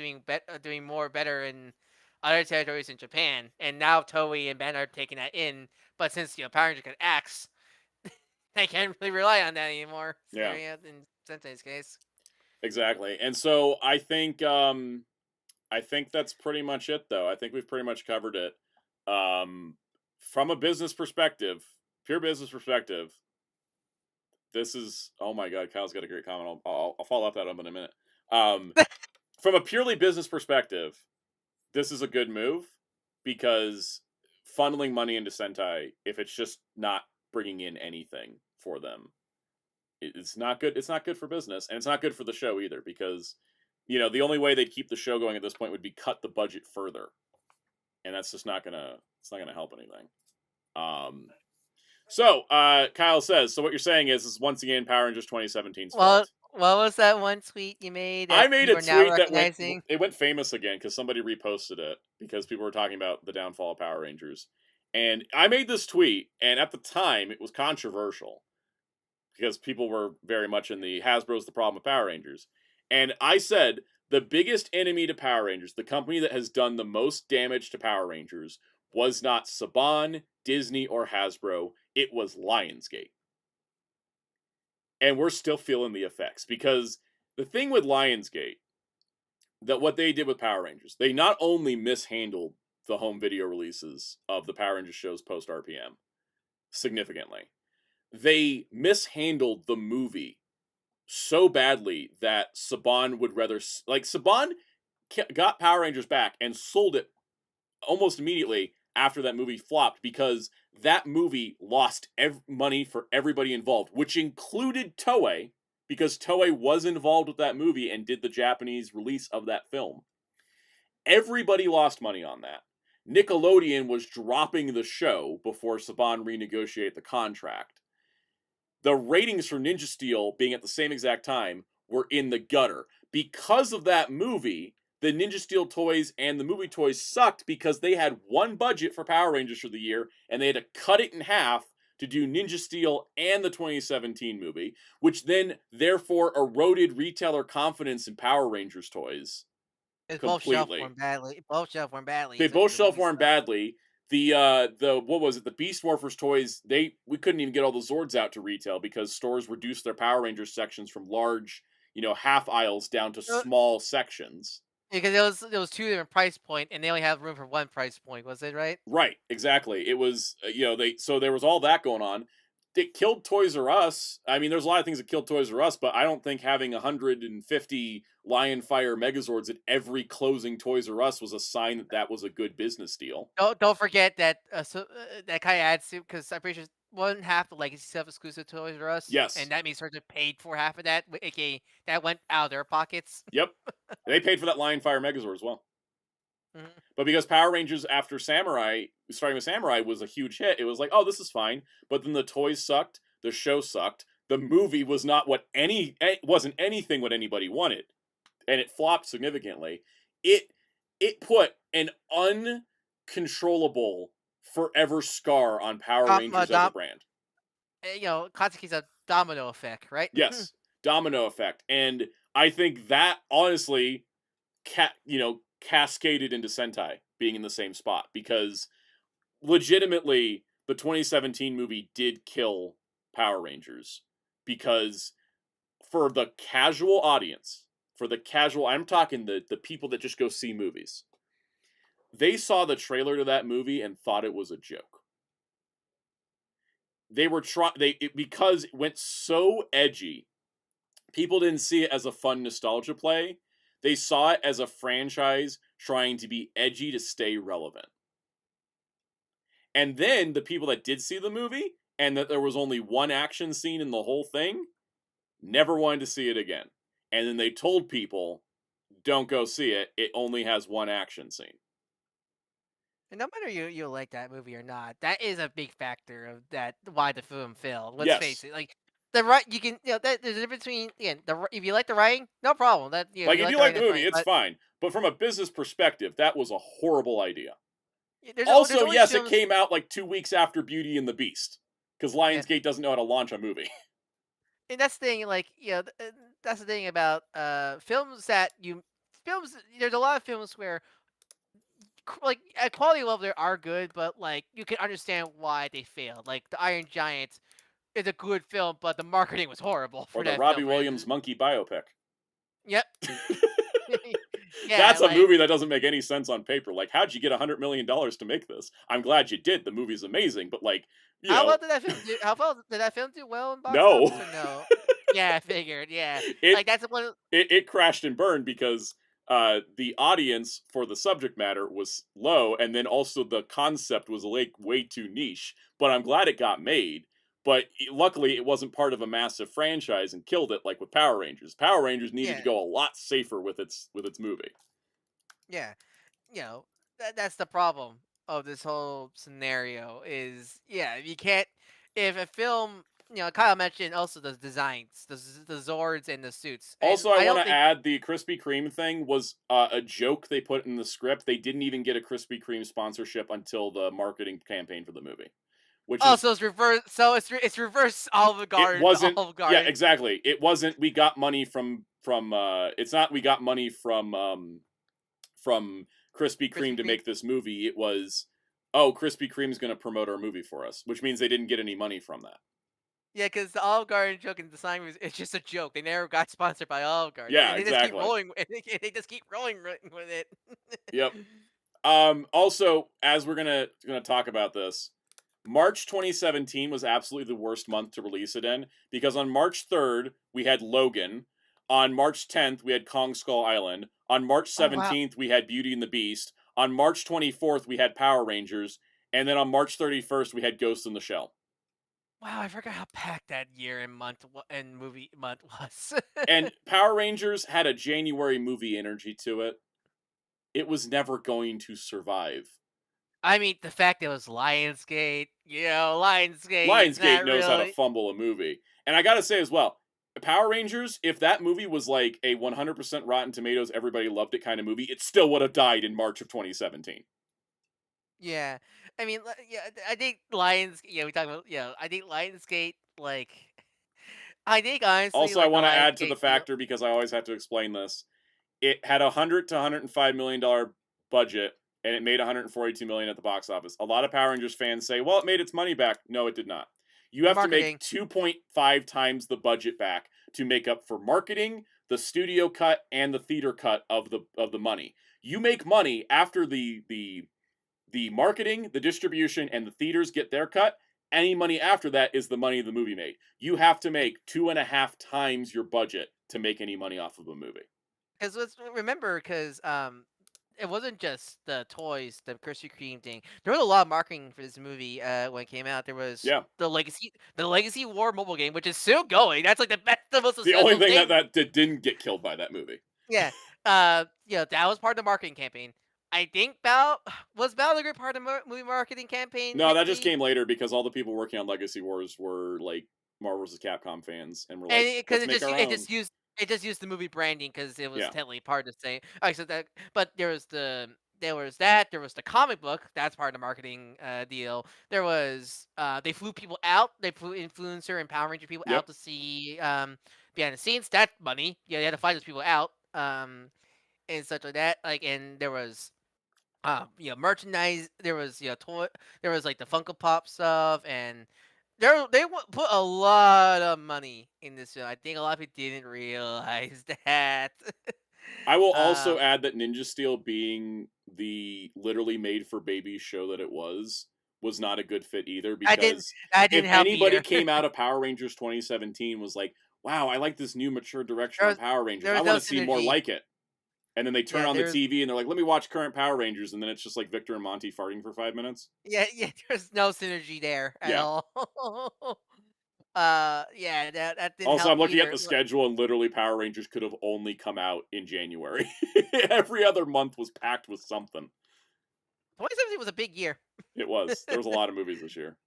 doing more better in other territories in Japan, and now Toei and Ben are taking that in. But since Power Rangers got Axe, I can't really rely on that anymore. So Yeah, yeah, in Sensei's case. exactly. And so I think that's pretty much it, though. I think we've pretty much covered it. Um, from a business perspective, pure business perspective, this is oh my god, Kyle's got a great comment. I'll follow up that up in a minute. Um, from a purely business perspective, this is a good move because funneling money into Sentai, if it's just not bringing in anything for them, it's not good. It's not good for business, and it's not good for the show either because the only way they'd keep the show going at this point would be cut the budget further, and that's just not gonna it's not gonna help anything. Um, Kyle says, so what you're saying is once again Power Rangers 2017's Well, fault. what was that one tweet you made I that made a people are now tweet that recognizing? went famous again because somebody reposted it because people were talking about the downfall of Power Rangers, and I made this tweet, and at the time it was controversial because people were very much in the Hasbro's the problem with Power Rangers, and I said the biggest enemy to Power Rangers, the company that has done the most damage to Power Rangers, was not Saban, Disney, or Hasbro. It was Lionsgate. And we're still feeling the effects because the thing with Lionsgate, that what they did with Power Rangers, they not only mishandled the home video releases of the Power Rangers shows post RPM significantly, they mishandled the movie so badly that Saban would rather like Saban got Power Rangers back and sold it almost immediately after that movie flopped because that movie lost money for everybody involved, which included Toei, because Toei was involved with that movie and did the Japanese release of that film. Everybody lost money on that. Nickelodeon was dropping the show before Saban renegotiated the contract. The ratings for Ninja Steel being at the same exact time were in the gutter. Because of that movie, the Ninja Steel toys and the movie toys sucked because they had one budget for Power Rangers for the year, and they had to cut it in half to do Ninja Steel and the 2017 movie, which then therefore eroded retailer confidence in Power Rangers toys It's both shelf completely. warm badly. Both shelf warm badly. They So both the shelf movie warmed stuff. badly. The what was it? The Beast Morphers toys. We couldn't even get all the Zords out to retail because stores reduced their Power Rangers sections from large, half aisles down to small sections. Because it was two different price point, and they only have room for one price point. Was it right? Right, exactly. It was so there was all that going on. It killed Toys R Us. I mean, there's a lot of things that killed Toys R Us, but I don't think having 150 Lion Fire Megazords at every closing Toys R Us was a sign that that was a good business deal. Don't forget that. That kind of adds to because I'm pretty sure one half the legacy stuff exclusive to Toys R Us, Yes. and that means Target paid for half of that, aka that went out of their pockets. Yep. They paid for that Lion Fire Megazord as well. Mhm. But because Power Rangers after Samurai, starting with Samurai, was a huge hit, it was like, oh, this is fine. But then the toys sucked, the show sucked, the movie was not wasn't anything what anybody wanted, and it flopped significantly. It it put an uncontrollable forever scar on Power Rangers as a Dom, brand. consequence of domino effect, right? Yes, domino effect, and I think that honestly cascaded into Sentai being in the same spot because legitimately the 2017 movie did kill Power Rangers because for the casual audience, I'm talking the people that just go see movies. They saw the trailer to that movie and thought it was a joke. They were because it went so edgy. People didn't see it as a fun nostalgia play. They saw it as a franchise trying to be edgy to stay relevant. And then the people that did see the movie and that there was only one action scene in the whole thing never wanted to see it again. And then they told people, don't go see it. It only has one action scene. And no matter you like that movie or not, that is a big factor of that why the film failed. Let's face Yes. it, like the right you can that there's a difference between if you like the writing, no problem. That Like, you if like you the like writing, the that's movie, fine. it's But fine. But from a business perspective, that was a horrible idea. there's Also, always yes, it films. came out like 2 weeks after Beauty and the Beast. Because Yeah, Lionsgate doesn't know how to launch a movie. and that's the thing. Like that's the thing about films that you films. There's a lot of films where like at quality level they are good, but like you can understand why they failed. Like the Iron Giant. is a good film, but the marketing was horrible Or for the that Robbie film. Williams monkey biopic. Yep. Yeah, That's a like movie that doesn't make any sense on paper. Like, how'd you get $100 million to make this? I'm glad you did. The movie's amazing, but like, you how know, well did that film do? How well did that film do well in box no. office or no? Yeah, I figured. Yeah, it like that's one. it crashed and burned because the audience for the subject matter was low, and then also the concept was like way too niche. But I'm glad it got made. But luckily, it wasn't part of a massive franchise and killed it like with Power Rangers. Power Rangers needed to Yeah, go a lot safer with its movie. yeah. That's the problem of this whole scenario is you can't if a film Kyle mentioned also the designs, the Zords and the suits, and Also, I I want don't to think add the Krispy Kreme thing was a joke they put in the script. They didn't even get a Krispy Kreme sponsorship until the marketing campaign for the movie, which oh, is so it's reverse, so it's reverse Olive it Garden, wasn't. Olive Yeah, Garden. exactly. It wasn't. We got money from. It's not. We got money from Krispy Krispy Kreme to Kreme. make this movie. It was, oh, Krispy Kreme's going to promote our movie for us, which means they didn't get any money from that. Yeah, because the Olive Garden joke in the sign was it's just a joke. They never got sponsored by Olive Garden, Yeah, and they just keep exactly. rolling. They just keep rolling with it. Yep. Also, as we're gonna talk about this, March 2017 was absolutely the worst month to release it in because on March 3rd we had Logan, on March 10th we had Kong Skull Island, on March Oh wow, 17th we had Beauty and the Beast, on March 24th we had Power Rangers, and then on March 31st we had Ghost in the Shell. wow! I forgot how packed that year and and movie month was. And Power Rangers had a January movie energy to it. It was never going to survive. I mean, the fact it was Lionsgate, Lionsgate is Lionsgate not knows how to really. fumble a movie. And I gotta say as well, Power Rangers, if that movie was like a 100% Rotten Tomatoes, everybody loved it kind of movie, it still would have died in March of 2017. Yeah, I mean, I think Lions. Yeah, we talk about. I think Lionsgate. Like, I think honestly, Also, I like the want to add to the Lionsgate deal. factor because I always have to explain this. It had a $100 to $105 million budget and it made $142 million at the box office. A lot of Power Rangers fans say, well, it made its money back. No, it did not. You have to make Marketing. 2.5 times the budget back to make up for marketing, the studio cut, and the theater cut of the money. You make money after the marketing, the distribution, and the theaters get their cut. Any money after that is the money the movie made. You have to make 2.5 times your budget to make any money off of a movie. Because let's remember, because it wasn't just the toys, the Krispy Kreme thing. There was a lot of marketing for this movie when it came out. There was Yeah. the Legacy War mobile game, which is still going. That's like the best, the most The only successful thing thing. that didn't get killed by that movie. Yeah, that was part of the marketing campaign. I think Battle Group part of the movie marketing campaign, No, that just maybe. came later because all the people working on Legacy Wars were like Marvel vs. Capcom fans and were like, And because let's make our own. it just used the movie branding because it was Yeah. technically part of the same. Alright, so that but there was the comic book, that's part of the marketing, deal. There was, they flew people out, they flew influencer and Power Ranger people Yep. out to see, behind the scenes, that's money. Yeah, they had to fly those people out, and such like that, like, and there was merchandise. There was toy. There was like the Funko Pop stuff, and put a lot of money in this film. I think a lot of people didn't realize that. I will also um, add that Ninja Steel being the literally made for babies show that it was not a good fit either I didn't. because That if didn't help anybody either. came out of Power Rangers 2017 was like, wow, I like this new mature direction there on was Power Rangers. there I was want no to see more synergy. like it. And then they turn Yeah, on the there's TV and they're like, let me watch current Power Rangers. And then it's just like Victor and Monty farting for 5 minutes. there's no synergy there at Yeah. all. Yeah, that didn't Also, help I'm looking at either. the schedule and literally Power Rangers could have only come out in January. Every other month was packed with something. 2017 was a big year. It was. There was a lot of movies this year.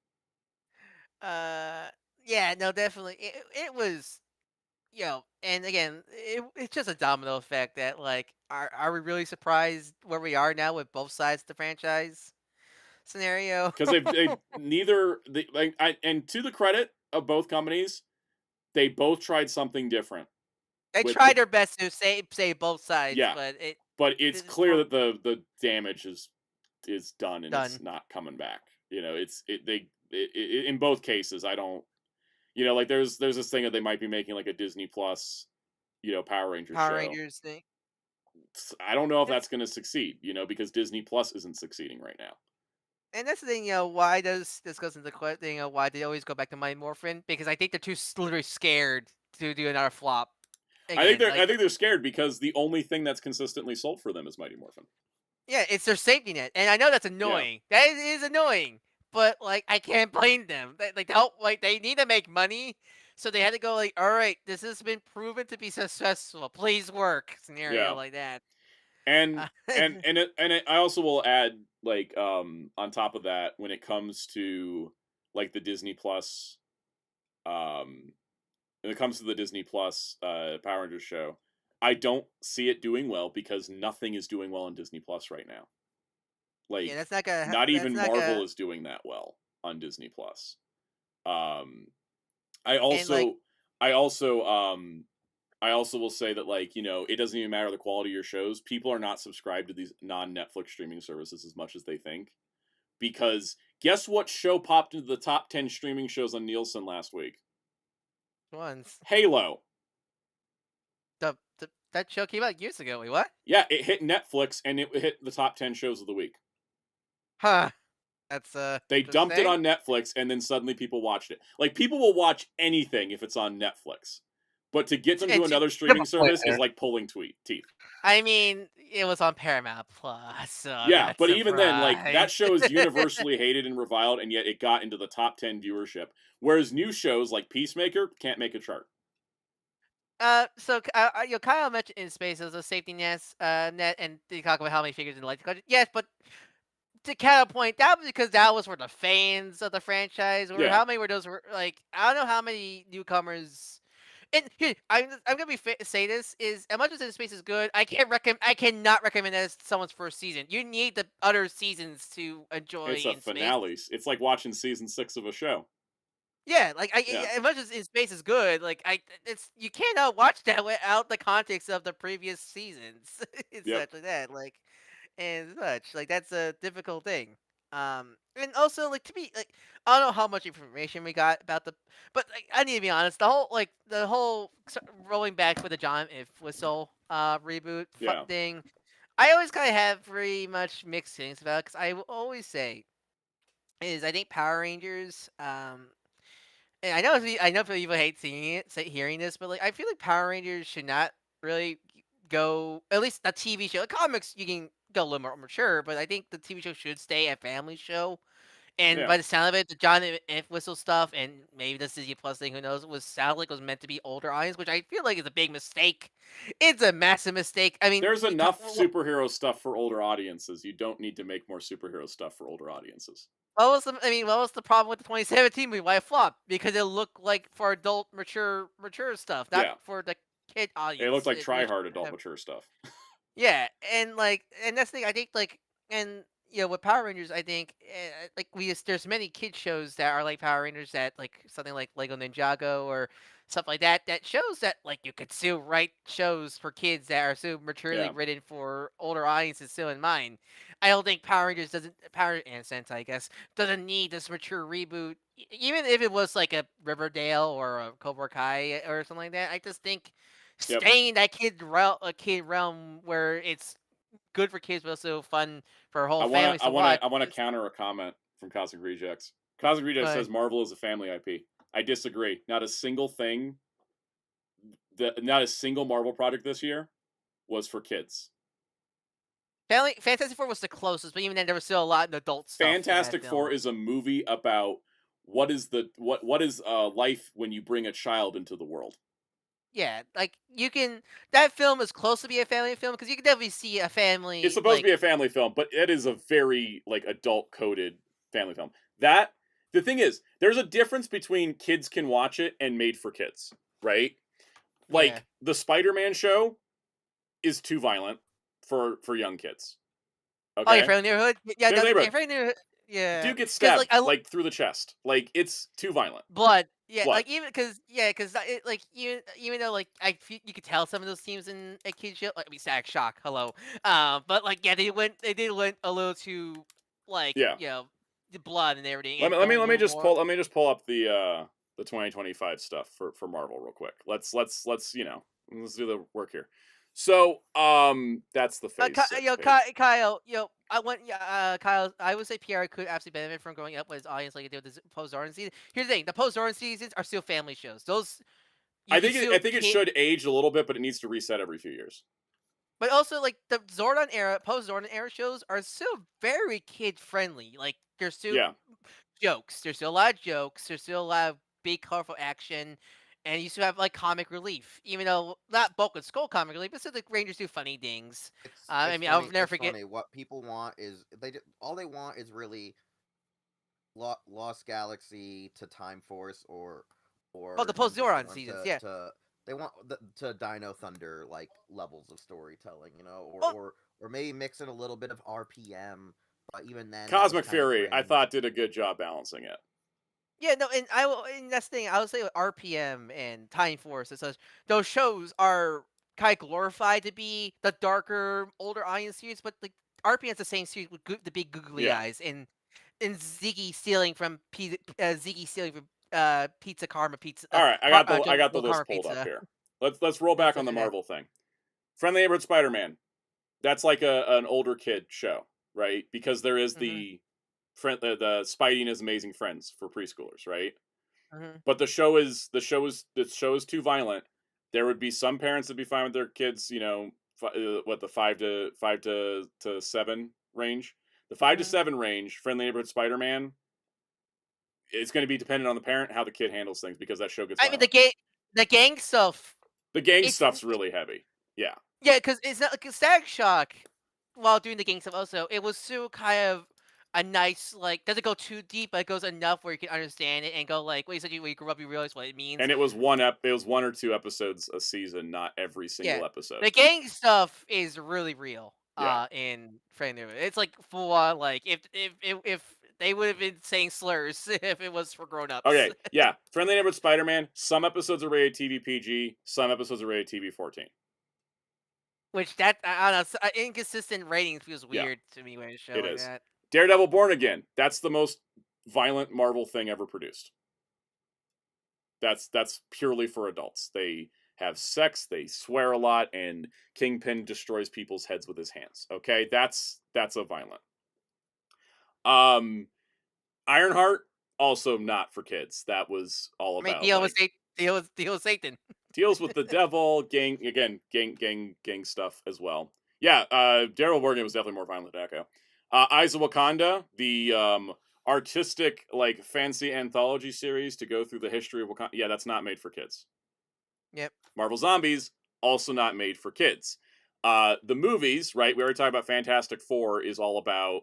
uh, yeah, no, definitely. It was and again, it's just a domino effect that like, are we really surprised where we are now with both sides of the franchise scenario? Because they neither they like and to the credit of both companies, they both tried something different They with the tried their best to say both sides, yeah, but but it's it's clear for that the damage is done and it's done. not coming back. You know, it's it they it, in both cases. I don't. You know, like there's this thing that they might be making like a Disney Plus, Power Rangers Power show. Rangers thing. I don't know if It's that's going to succeed, because Disney Plus isn't succeeding right now. and that's the thing, why does this goes into the thing of why they always go back to Mighty Morphin? Because I think they're too literally scared to do another flop again. I Like, think they're scared because the only thing that's consistently sold for them is Mighty Morphin. yeah, it's their safety net, and I know that's Yeah. annoying. That is annoying, but like I can't blame them. Like they help, like they need to make money, so they had to go like, all right, this has been proven to be successful. Please work scenario Yeah. like that. And Uh, I also will add, like, on top of that, when it comes to like the Disney Plus, um when it comes to the Disney Plus Power Rangers show, I don't see it doing well because nothing is doing well on Disney Plus right now. yeah, Like, that's not gonna. not That's even not gonna. Marvel is doing that well on Disney Plus. Um, I And like, also, I also, I also will say that, like, it doesn't even matter the quality of your shows. People are not subscribed to these non-Netflix streaming services as much as they think. Because guess what show popped into the top 10 streaming shows on Nielsen last week? ones Halo. the that show came out years ago. Wait, what? Yeah, it hit Netflix and it hit the top 10 shows of the week. Huh. That's They dumped it interesting. on Netflix and then suddenly people watched it. Like, people will watch anything if it's on Netflix. But to get them to It's another You have streaming a point service is there. like pulling teeth. I mean, it was on Paramount Plus, so I'm Yeah, not but even then, like, that surprised. show is universally hated and reviled, and yet it got into the top 10 viewership. Whereas new shows like Peacemaker can't make a chart. Kyle mentioned in space as a safety net, and they talk about how many figures in like. Yes, but to counterpoint, that was because that was for the fans of the franchise. Or Yeah, how many were those? Were like I don't know how many newcomers. And here, I'm gonna say this is as much as in space is good. I cannot recommend that as someone's first season. You need the other seasons to enjoy it's a in space. finale. It's like watching season 6 of a show. Yeah, like Yeah, as much as in space is good, like it's you cannot watch that without the context of the previous seasons. It's yep, actually that, like, and such. Like that's a difficult thing. And also like to be like I don't know how much information we got about but like, I need to be honest. The whole rolling back with the John If Whistle reboot yeah, thing. I always kind of have very much mixed things about because I will always say is I think Power Rangers and I know people hate hearing this, but like I feel like Power Rangers should not really go at least a TV show. Comics you can go a little more mature, but I think the TV show should stay a family show. And yeah. by the sound of it, the John If Whistle stuff and maybe the Disney Plus thing, who knows, was sound like it was meant to be older audience, which I feel like is a big mistake. It's a massive mistake. I mean, There's enough superhero stuff for older audiences. You don't need to make more superhero stuff for older audiences. what was the problem with the 2017 movie? Why it flopped? Because it looked like for adult, mature stuff, not Yeah, for the kid it looked audience. like It really try-hard should adult have. mature stuff. Yeah, and that's the thing. I think and with Power Rangers, I think there's many kid shows that are like Power Rangers that like something like Lego Ninjago or stuff like that. That shows that like you could still write shows for kids that are so maturely Yeah, written for older audiences still in mind. I don't think Power Rangers doesn't Power and Sentai, I guess, doesn't need this mature reboot. Even if it was like a Riverdale or a Cobra Kai or something like that, I just think yep. staying in that kid realm where it's good for kids, but also fun for whole families to watch. I wanna counter a comment from Cosmic Rejects. Cosmic Rejects But says Marvel is a family IP. I disagree. Not a single thing. Not a single Marvel project this year was for kids. Family Fantastic Four was the closest, but even then, there was still a lot of adult stuff in that Fantastic Four film. is a movie about what is life when you bring a child into the world. Yeah, like you can. That film is close to be a family film because you can definitely see a It's family supposed to like be a family film, but it is a very like adult coded family film. That the thing is, there's a difference between kids can watch it and made for kids, right? yeah. Like the Spider-Man show is too violent for young kids. Oh, your Okay? friendly neighborhood. Yeah, Fair no, your neighborhood. friendly neighborhood. Yeah, Dude gets because like stabbed like through the chest. Like it's too violent. blood. Yeah, Blood. like even because like even though like you could tell some of those teams in a kid show. Like, I mean, Static Shock. Hello. But like yeah, they did went a little too like Yeah. the blood and everything, and a Let me little just more. pull up the the 2025 stuff for Marvel real quick. Let's do the work here. So, that's the Phase 6 page. Kyle, I want, yeah, Kyle. I would say Pierre could absolutely benefit from growing up with his audience like he did with the post Zorn season. Here's the thing: the post Zorn seasons are still family shows. Those you I can think it I still think it kid, should age a little bit, but it needs to reset every few years. but also like the Zordon era, post Zordon era shows are still very kid friendly. Like there's still Yeah. jokes. There's still a lot of jokes. There's still a lot of big, colorful action, and you still have like comic relief. Even though not Bulk and Skull comic relief, but still the Rangers do funny things. I mean, I'll never It's forget. funny. What people want is all they want is really Lost Galaxy to Time Force Oh, the or post Ninja Zoran Storm seasons, yeah. to they want to Dino Thunder like levels of storytelling, Well, or maybe mix in a little bit of RPM, but even then it was Cosmic kind of Fury, I cringe. thought did a good job balancing it. yeah, no, and and that's the thing. I would say with RPM and Time Force and such, those shows are kind of glorified to be the darker, older audience series, but like RPM's the same series with the big googly Yeah. eyes and Ziggy stealing from Pizza Karma Pizza, All right, I got the Joe list Karma pulled up Pizza. here. Let's roll Yeah, back on the especially that. Marvel thing. Friendly Neighborhood Spider-Man. That's like an older kid show, right? Because there is Hmm. the Spidey and his amazing friends for preschoolers, right? Hmm. But the show is too violent. There would be some parents that'd be fine with their kids, what the 5 to 7 range. The 5 to 7 range, Friendly Neighborhood Spider-Man, it's going to be dependent on the parent how the kid handles things because that show gets I mean, violent. the gang stuff. The gang It's stuff's really heavy. Yeah. Yeah, because it's not like Static Shock. While doing the gang stuff, also it was still kind of a nice like doesn't go too deep, but it goes enough where you can understand it and go like, wait, you when you grew up, you realize what it means. And it was 1 or 2 episodes a season, not every Yeah, single episode. the gang stuff is really real. Yeah. In Friend Neighborhood, it's like full on like if they would have been saying slurs if it was for grown ups. Okay. Yeah. Friendly Neighborhood Spider-Man. Some episodes are rated TV PG. Some episodes are rated TV 14. Which that I don't know, inconsistent ratings feels Yeah, weird to me when a show it like is. that. Daredevil Born Again. That's the most violent Marvel thing ever produced. That's purely for adults. They have sex, they swear a lot, and Kingpin destroys people's heads with his hands. Okay, that's a violent. Um, Ironheart also not for kids. That was all I mean, about like deal with Satan. deals with the devil, gang stuff as well. Yeah, Daryl Morgan was definitely more violent than Echo. Eyes of Wakanda, the artistic like fancy anthology series to go through the history of Wakanda. Yeah, that's not made for kids. Yep. Marvel Zombies also not made for kids. The movies, right? We already talked about Fantastic Four is all about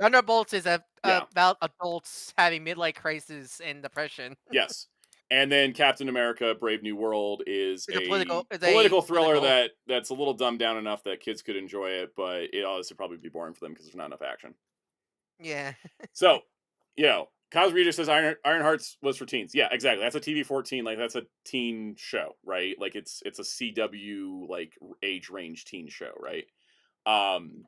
Thunderbolts is yeah, about adults having midlife crisis and depression. yes. And then Captain America: Brave New World is It's a a political. It's a political thriller political. that's a little dumbed down enough that kids could enjoy it, but it obviously probably be boring for them because there's not enough action. Yeah. So, Cosby just says Ironhearts was for teens. Yeah, exactly. That's a TV 14. Like that's a teen show, right? Like it's a CW like age range teen show, right? Um,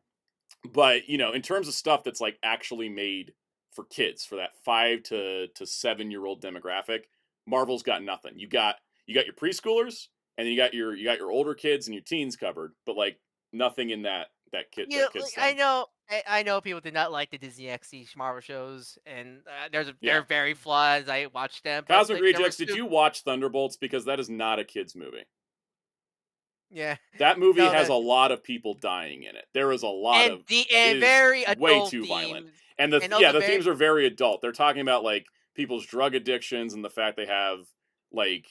but in terms of stuff that's like actually made for kids for that 5 to 7 year old demographic, Marvel's got nothing. You got your preschoolers, and then you got your older kids and your teens covered, but like nothing in that kids Like thing. I know people did not like the Disney XD Marvel shows, and Yeah. they're very flawed. I watched them, but Cosmic there Rejects, was did two. you watch Thunderbolts? Because that is not a kids movie. Yeah. That movie No, has the a lot of people dying in it. There is a lot of it and is very way adult too violent. themes, And and also the very themes are very adult. They're talking about like people's drug addictions and the fact they have like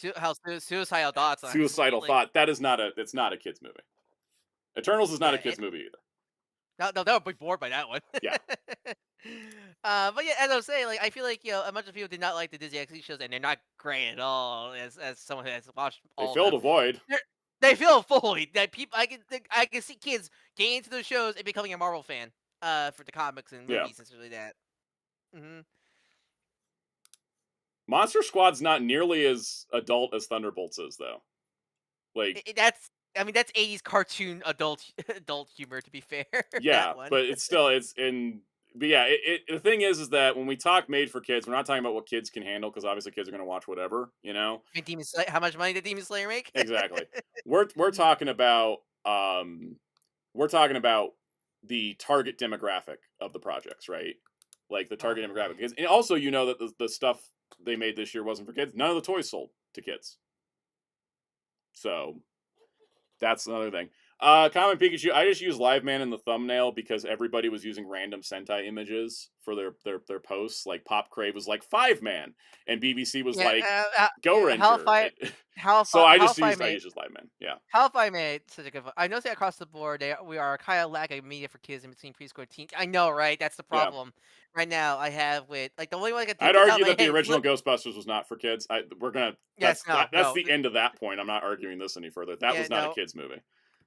suicidal thoughts. Honestly, suicidal like thought. It's not a kids movie. Eternals is not a yeah, kids movie either. no, they'll be bored by that one. Yeah. But yeah, as I was saying, like I feel like a bunch of people did not like the Disney XD shows, and they're not great at all. As someone who has watched They all of filled them, a void. They're, they feel fully that people. I can see kids getting into those shows and becoming a Marvel fan. For the comics and Yeah. movies and stuff like that. Hmm. Monster Squad's not nearly as adult as Thunderbolts is though. Like That's I mean that's 80s cartoon adult adult humor. To be fair, that yeah, one. but it's still it's in but yeah, the thing is that when we talk made for kids, we're not talking about what kids can handle because obviously kids are going to watch whatever, you know. I mean, how much money did Demon Slayer make? Exactly. We're talking about we're talking about the target demographic of the projects, right? Like the Oh target boy. demographic. And also, you know that the stuff they made this year wasn't for kids. None of the toys sold to kids. So that's another thing. Common Pikachu, I just used Live Man in the thumbnail because everybody was using random Sentai images for their posts. Like Pop Crave was like 5-man, and BBC was Yeah, like Go yeah, Ranger. So I Made used just Live Man. Yeah. Hellfire made such a good. I know that across the board, we are kind of lacking media for kids in between preschool and teen. I know, right? That's the Yeah. problem right now. I have with like the only one I can I'd think of argue my that the head is original Ghostbusters was not for kids. We're gonna yes, no, that's no, the end of that point. I'm not arguing this any further. That yeah, was not a no, kids movie.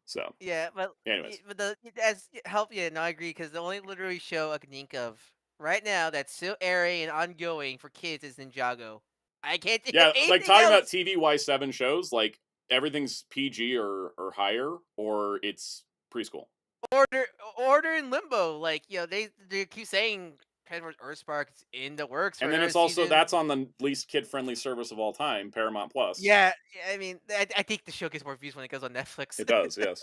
So, yeah, anyways, but the as help, yeah, no, I agree because the only literary show I can think of right now that's still airing and ongoing for kids is Ninjago. I can't think of yeah, like anything talking about else. TV Y7 shows, like everything's PG or higher, or it's preschool. Order Order in Limbo, like they keep saying Transformers Earthspark is in the works for And then another it's also season. that's on the least kid friendly service of all time, Paramount Plus. Yeah, I mean, I think the show gets more views when it goes on Netflix. It does, yes.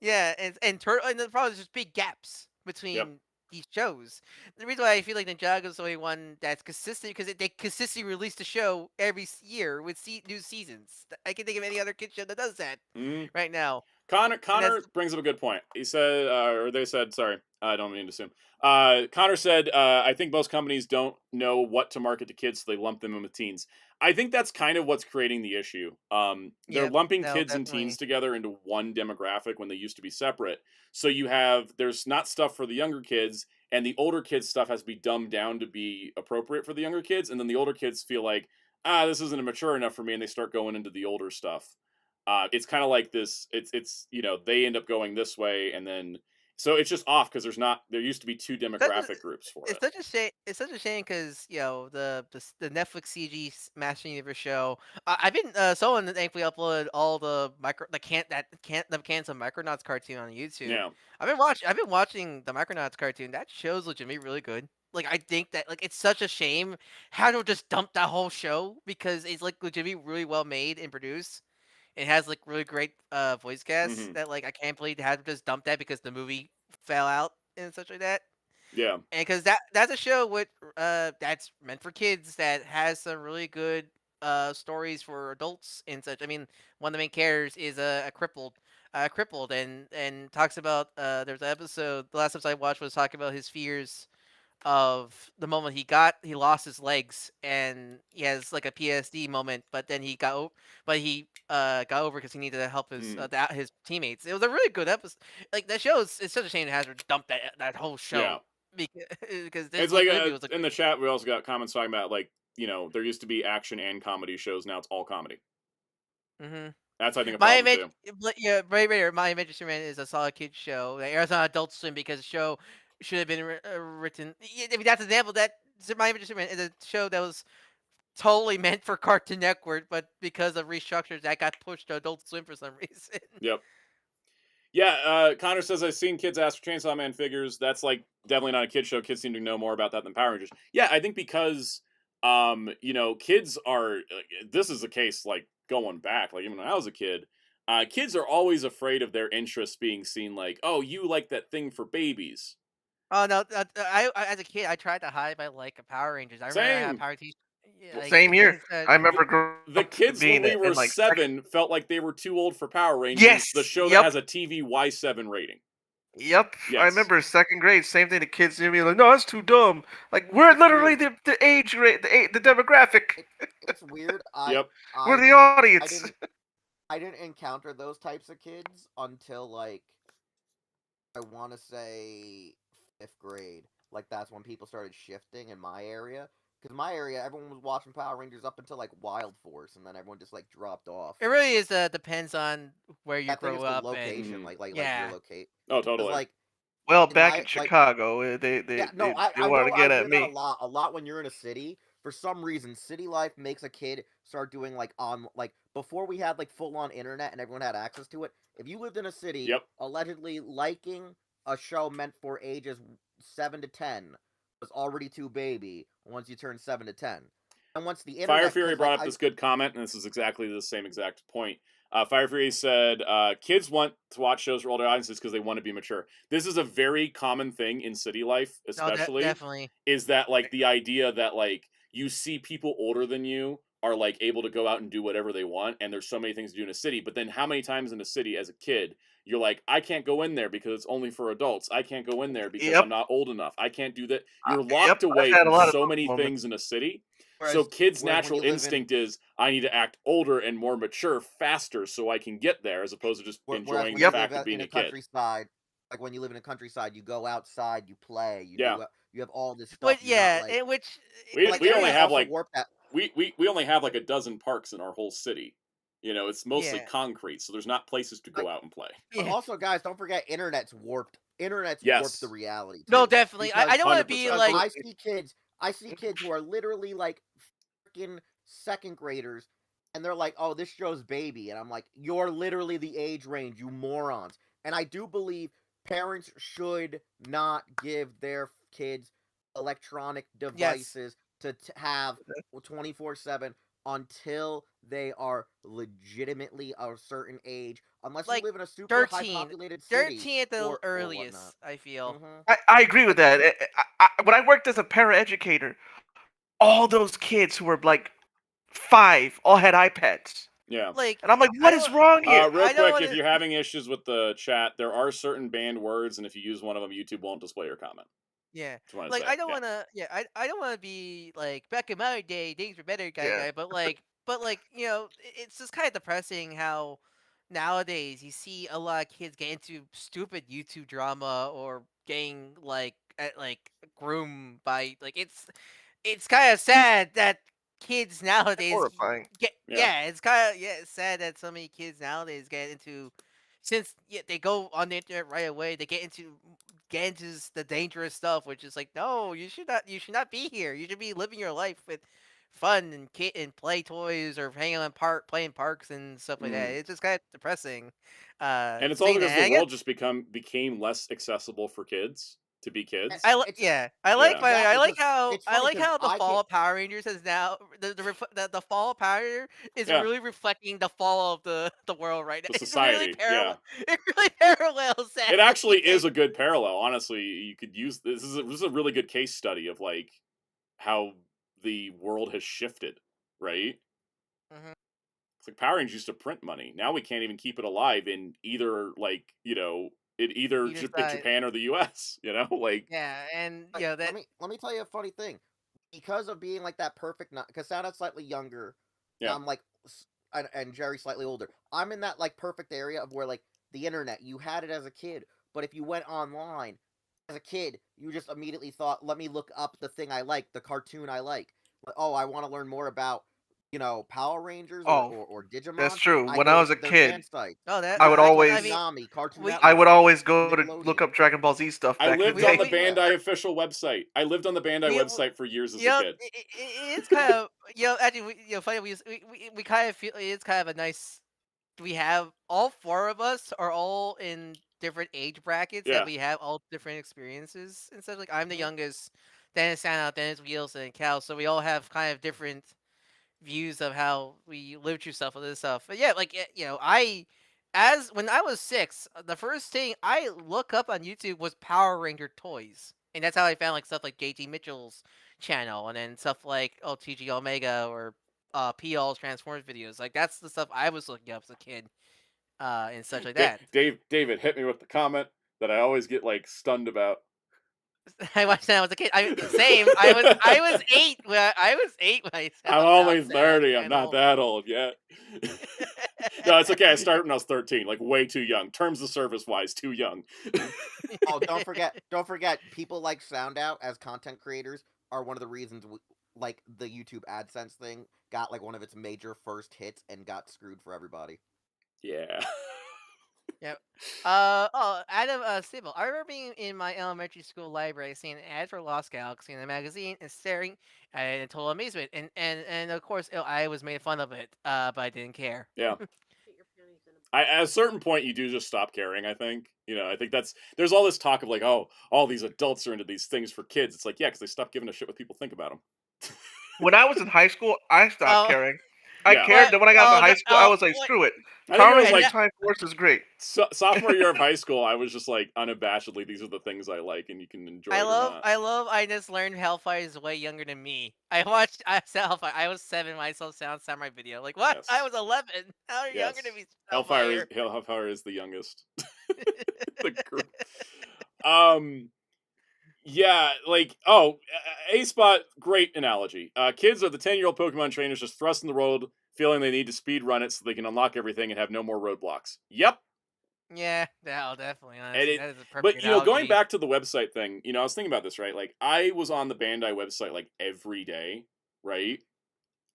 Yeah, and the problem is there's big gaps Yep. between these shows. The reason why I feel like Ninjago is the only one that's consistent because they consistently release the show every year with new seasons. I can think of any other kid show that does that Mm. right now, and that's Connor brings up a good point. He said, or they said, sorry, I don't mean to assume. Connor said, I think most companies don't know what to market to kids, so they lump them in with teens. I think that's kind of what's creating the issue. They're yeah, lumping no, kids and teens definitely. together into one demographic when they used to be separate. So there's not stuff for the younger kids, and the older kids stuff has to be dumbed down to be appropriate for the younger kids, and then the older kids feel like, this isn't mature enough for me, and they start going into the older stuff. It's kind of like this. It's they end up going this way, and then so it's just off because there used to be two Such a, demographic groups for it's it. such a shame. It's such a shame because the Netflix CG Master Universe show. I've been someone thankfully uploaded all the the cans of Micronauts cartoon on YouTube. Yeah. I've been watching the Micronauts cartoon. That show's legitimately really good. Like I think that like it's such a shame how to just dump that whole show because it's like legitimately really well made and produced. It has like really great voice casts Hmm. that like I can't believe they had to just dump that because the movie fell out and such like that. Yeah. And because that's a show with that's meant for kids that has some really good stories for adults and such. I mean, one of the main characters is a crippled and talks about there's an episode the last episode I watched was talking about his fears of the moment he lost his legs and he has like a PSD moment, but then he got over because he needed to help Mm. his teammates. It was a really good episode. Like that show is it's such a shame it has to dump that whole Yeah. show because because this It's like movie was a in the chat we also got comments talking about like there used to be action and comedy shows. Now it's all comedy. hmm That's I think a My problem image, too. yeah, right. My Adventure Superman is a solid kid show that airs on Adult Swim because the show should have been written. Yeah, I mean, that's an example that My Adventure Superman is a show that was totally meant for Cartoon Network, but because of restructures, that got pushed to Adult Swim for some reason. Yep. Yeah, Connor says I've seen kids ask for Chainsaw Man figures. That's like definitely not a kid show. Kids seem to know more about that than Power Rangers. Yeah, I think because kids are this is a case like going back, like even when I was a kid, kids are always afraid of their interests being seen like, "Oh, you like that thing for babies." Oh no, as a kid, I tried to hide my like of Power Rangers. I remember I had Same. Power T. Yeah, Well, like Same here. it's, uh, I The, remember growing the up kids when being we were in like second. 7 felt like they were too old for Power Rangers, the Yes. show that Yep. has a TV Y7 rating. Yep. I Yes. remember second grade. Same thing. The kids knew me like, no, that's too dumb. Like we're It's literally weird. the age rate, the demographic. It's weird. Yep. We're I the audience. I didn't encounter those types of kids until like I want to say 5th grade. Like that's when people started shifting in my area. Because my area, everyone was watching Power Rangers up until like Wild Force, and then everyone just like dropped off. it really is depends on where you I think grow it's the up location, and Mhm. like your yeah. locate. Oh, Because totally. like Well, in back my in like Chicago, yeah, they no, they I want to know I get at hear that a me. lot. A lot when you're in a city. For some reason, city life makes a kid start doing like before we had like full on internet and everyone had access to it. If you lived in a city, Yep. allegedly liking a show meant for ages 7 to 10 was already too baby once you turn 7 to 10. And once the internet, Fire Fury 'cause, brought like, up this good comment, and this is exactly the same exact point. Fire Fury said, kids want to watch shows for older audiences because they want to be mature. This is a very common thing in city life, No, especially, definitely. is that, like, the idea that, like, you see people older than you are, like, able to go out and do whatever they want, and there's so many things to do in a city, but then how many times in a city as a kid, you're like, I can't go in there because it's only for adults. I can't go in there because Yep. I'm not old enough. I can't do that. You're Yep. locked I've away had a from lot of so those many moments. things in a city. whereas- So kids' whereas when natural you live in- instinct is, I need to act older and more mature faster so I can get there, as opposed to just Whereas enjoying when the you fact live of being in a a kid. countryside, like when you live in a countryside, you go outside, you play, you Yeah. do, you have all this stuff. But You're not, yeah, like, in which We, like, we only internet have also like warped that. we only have like a dozen parks in our whole city. You know, it's mostly Yeah. concrete, so there's not places to go Like- out and play. But Yeah. also, guys, don't forget, internet's warped Yes. the reality. No, too. definitely. I Because- don't want to be 100%. like I see kids who are literally like freaking second graders, and they're like, "Oh, this show's baby," and I'm like, "You're literally the age range, you morons." And I do believe parents should not give their kids electronic devices to have 24/7 until they are legitimately a certain age, unless Like, you live in a super 13. high populated city. 13 at the or earliest, whatnot. I feel. Mhm. I agree with that. When I worked as a paraeducator, all those kids who were like 5 all had iPads. Yeah. Like, And I'm like, I what don't- is wrong here? Real I don't quick, if wanna- you're having issues with the chat, there are certain banned words, and if you use one of them, YouTube won't display your comment. Yeah. Just wanna Like, say, I don't yeah. want to. Yeah, I don't want to be like back in my day, things were better, guy. Yeah. But like, it's just kind of depressing how nowadays you see a lot of kids get into stupid YouTube drama or getting like groomed by like it's kind of sad that kids nowadays Horrifying. get Yeah. it's kind of it's sad that so many kids nowadays get into since they go on the internet right away they get into the dangerous stuff, which is like, no, you should not be here. You should be living your life with fun and kid and play toys or hanging on playing parks and stuff like that. It's just kind of depressing. And it's also Saying because that. the world just became less accessible for kids to be kids. I like I like Yeah. I Exactly, like 'cause how it's funny 'cause the I fall of Power Rangers is now the fall of Power Ranger is Yeah. really reflecting the fall of the world right now. The society, It really parallels that. It actually is a good parallel. Honestly, you could use this is a really good case study of like how the world has shifted, right? Mhm. It's like Power Rangers used to print money. Now we can't even keep it alive in either in either Either side. Japan or the U.S. You know, like Yeah, and Like, that let me tell you a funny thing. Because of being like that perfect, because Soundout's slightly younger, Yeah. I'm like, and Jerry's slightly older. I'm in that like perfect area of where like the internet, you had it as a kid, but if you went online as a kid, you just immediately thought, let me look up the thing I like, the cartoon I like. Oh, I want to learn more about Power Rangers Oh, or Digimon. That's true. When go I to was a their kid, fan sites. that I would always- Toonami, Cartoon we- Network, I would always go to look Nickelodeon. up Dragon Ball Z stuff I back in lived the on day. the Bandai official website. I lived on the Bandai We- website for years as a kid. it's kind of actually funny we kind of feel it's kind of a nice we have all four of us are all in different age brackets Yeah. that we have all different experiences and stuff. Like I'm the Mhm. youngest, then it's Sandout, then it's Wheels and Cal, so we all have kind of different views of how we live through stuff with this stuff. But yeah, like as when I was 6, the first thing I look up on YouTube was Power Ranger toys, and that's how I found like stuff like JT Mitchell's channel, and then stuff like TG Omega or PL's Transformers videos. Like that's the stuff I was looking up as a kid, and such like that. David hit me with the comment that I always get like stunned about. I watched that when I was a kid. Same. I was 8 when I was 8 when I. I'm only 30. I'm not that old yet. No, it's okay. I started when I was 13, like way too young. Terms of service wise, too young. Oh, don't forget, people like Soundout as content creators are one of the reasons like the YouTube AdSense thing got like one of its major first hits and got screwed for everybody. Yeah. Yep. Adam Sybil. I remember being in my elementary school library, seeing an ad for Lost Galaxy in the magazine, and staring at it in total amazement. And of course, I was made fun of it, but I didn't care. Yeah. At a certain point, you do just stop caring. I think. I think there's all this talk of like, oh, all these adults are into these things for kids. It's like, yeah, because they stopped giving a shit what people think about them. When I was in high school, I stopped Oh, caring. I Yeah. cared. what? Then when I got into high school, I was like, What? screw it. I think Power it was Rangers like And Time Force is great. sophomore year of high school. I was just like unabashedly, these are the things I like, and you can enjoy it or not. I just learned Hellfire is way younger than me. I saw Hellfire. I was 7 when I saw Sound Samurai video. Like what? I Yes. was 11. How are you younger than Yes. me, Hellfire? Hellfire is the youngest. The group. Um. Yeah, like A Spot, great analogy. Kids are the 10-year-old Pokemon trainers just thrust in the world, feeling they need to speed run it so they can unlock everything and have no more roadblocks. Yep. Yeah, no, definitely. And Honestly, it, that is a but perfect going analogy. back to the website thing, I was thinking about this, right? Like I was on the Bandai website like every day, right?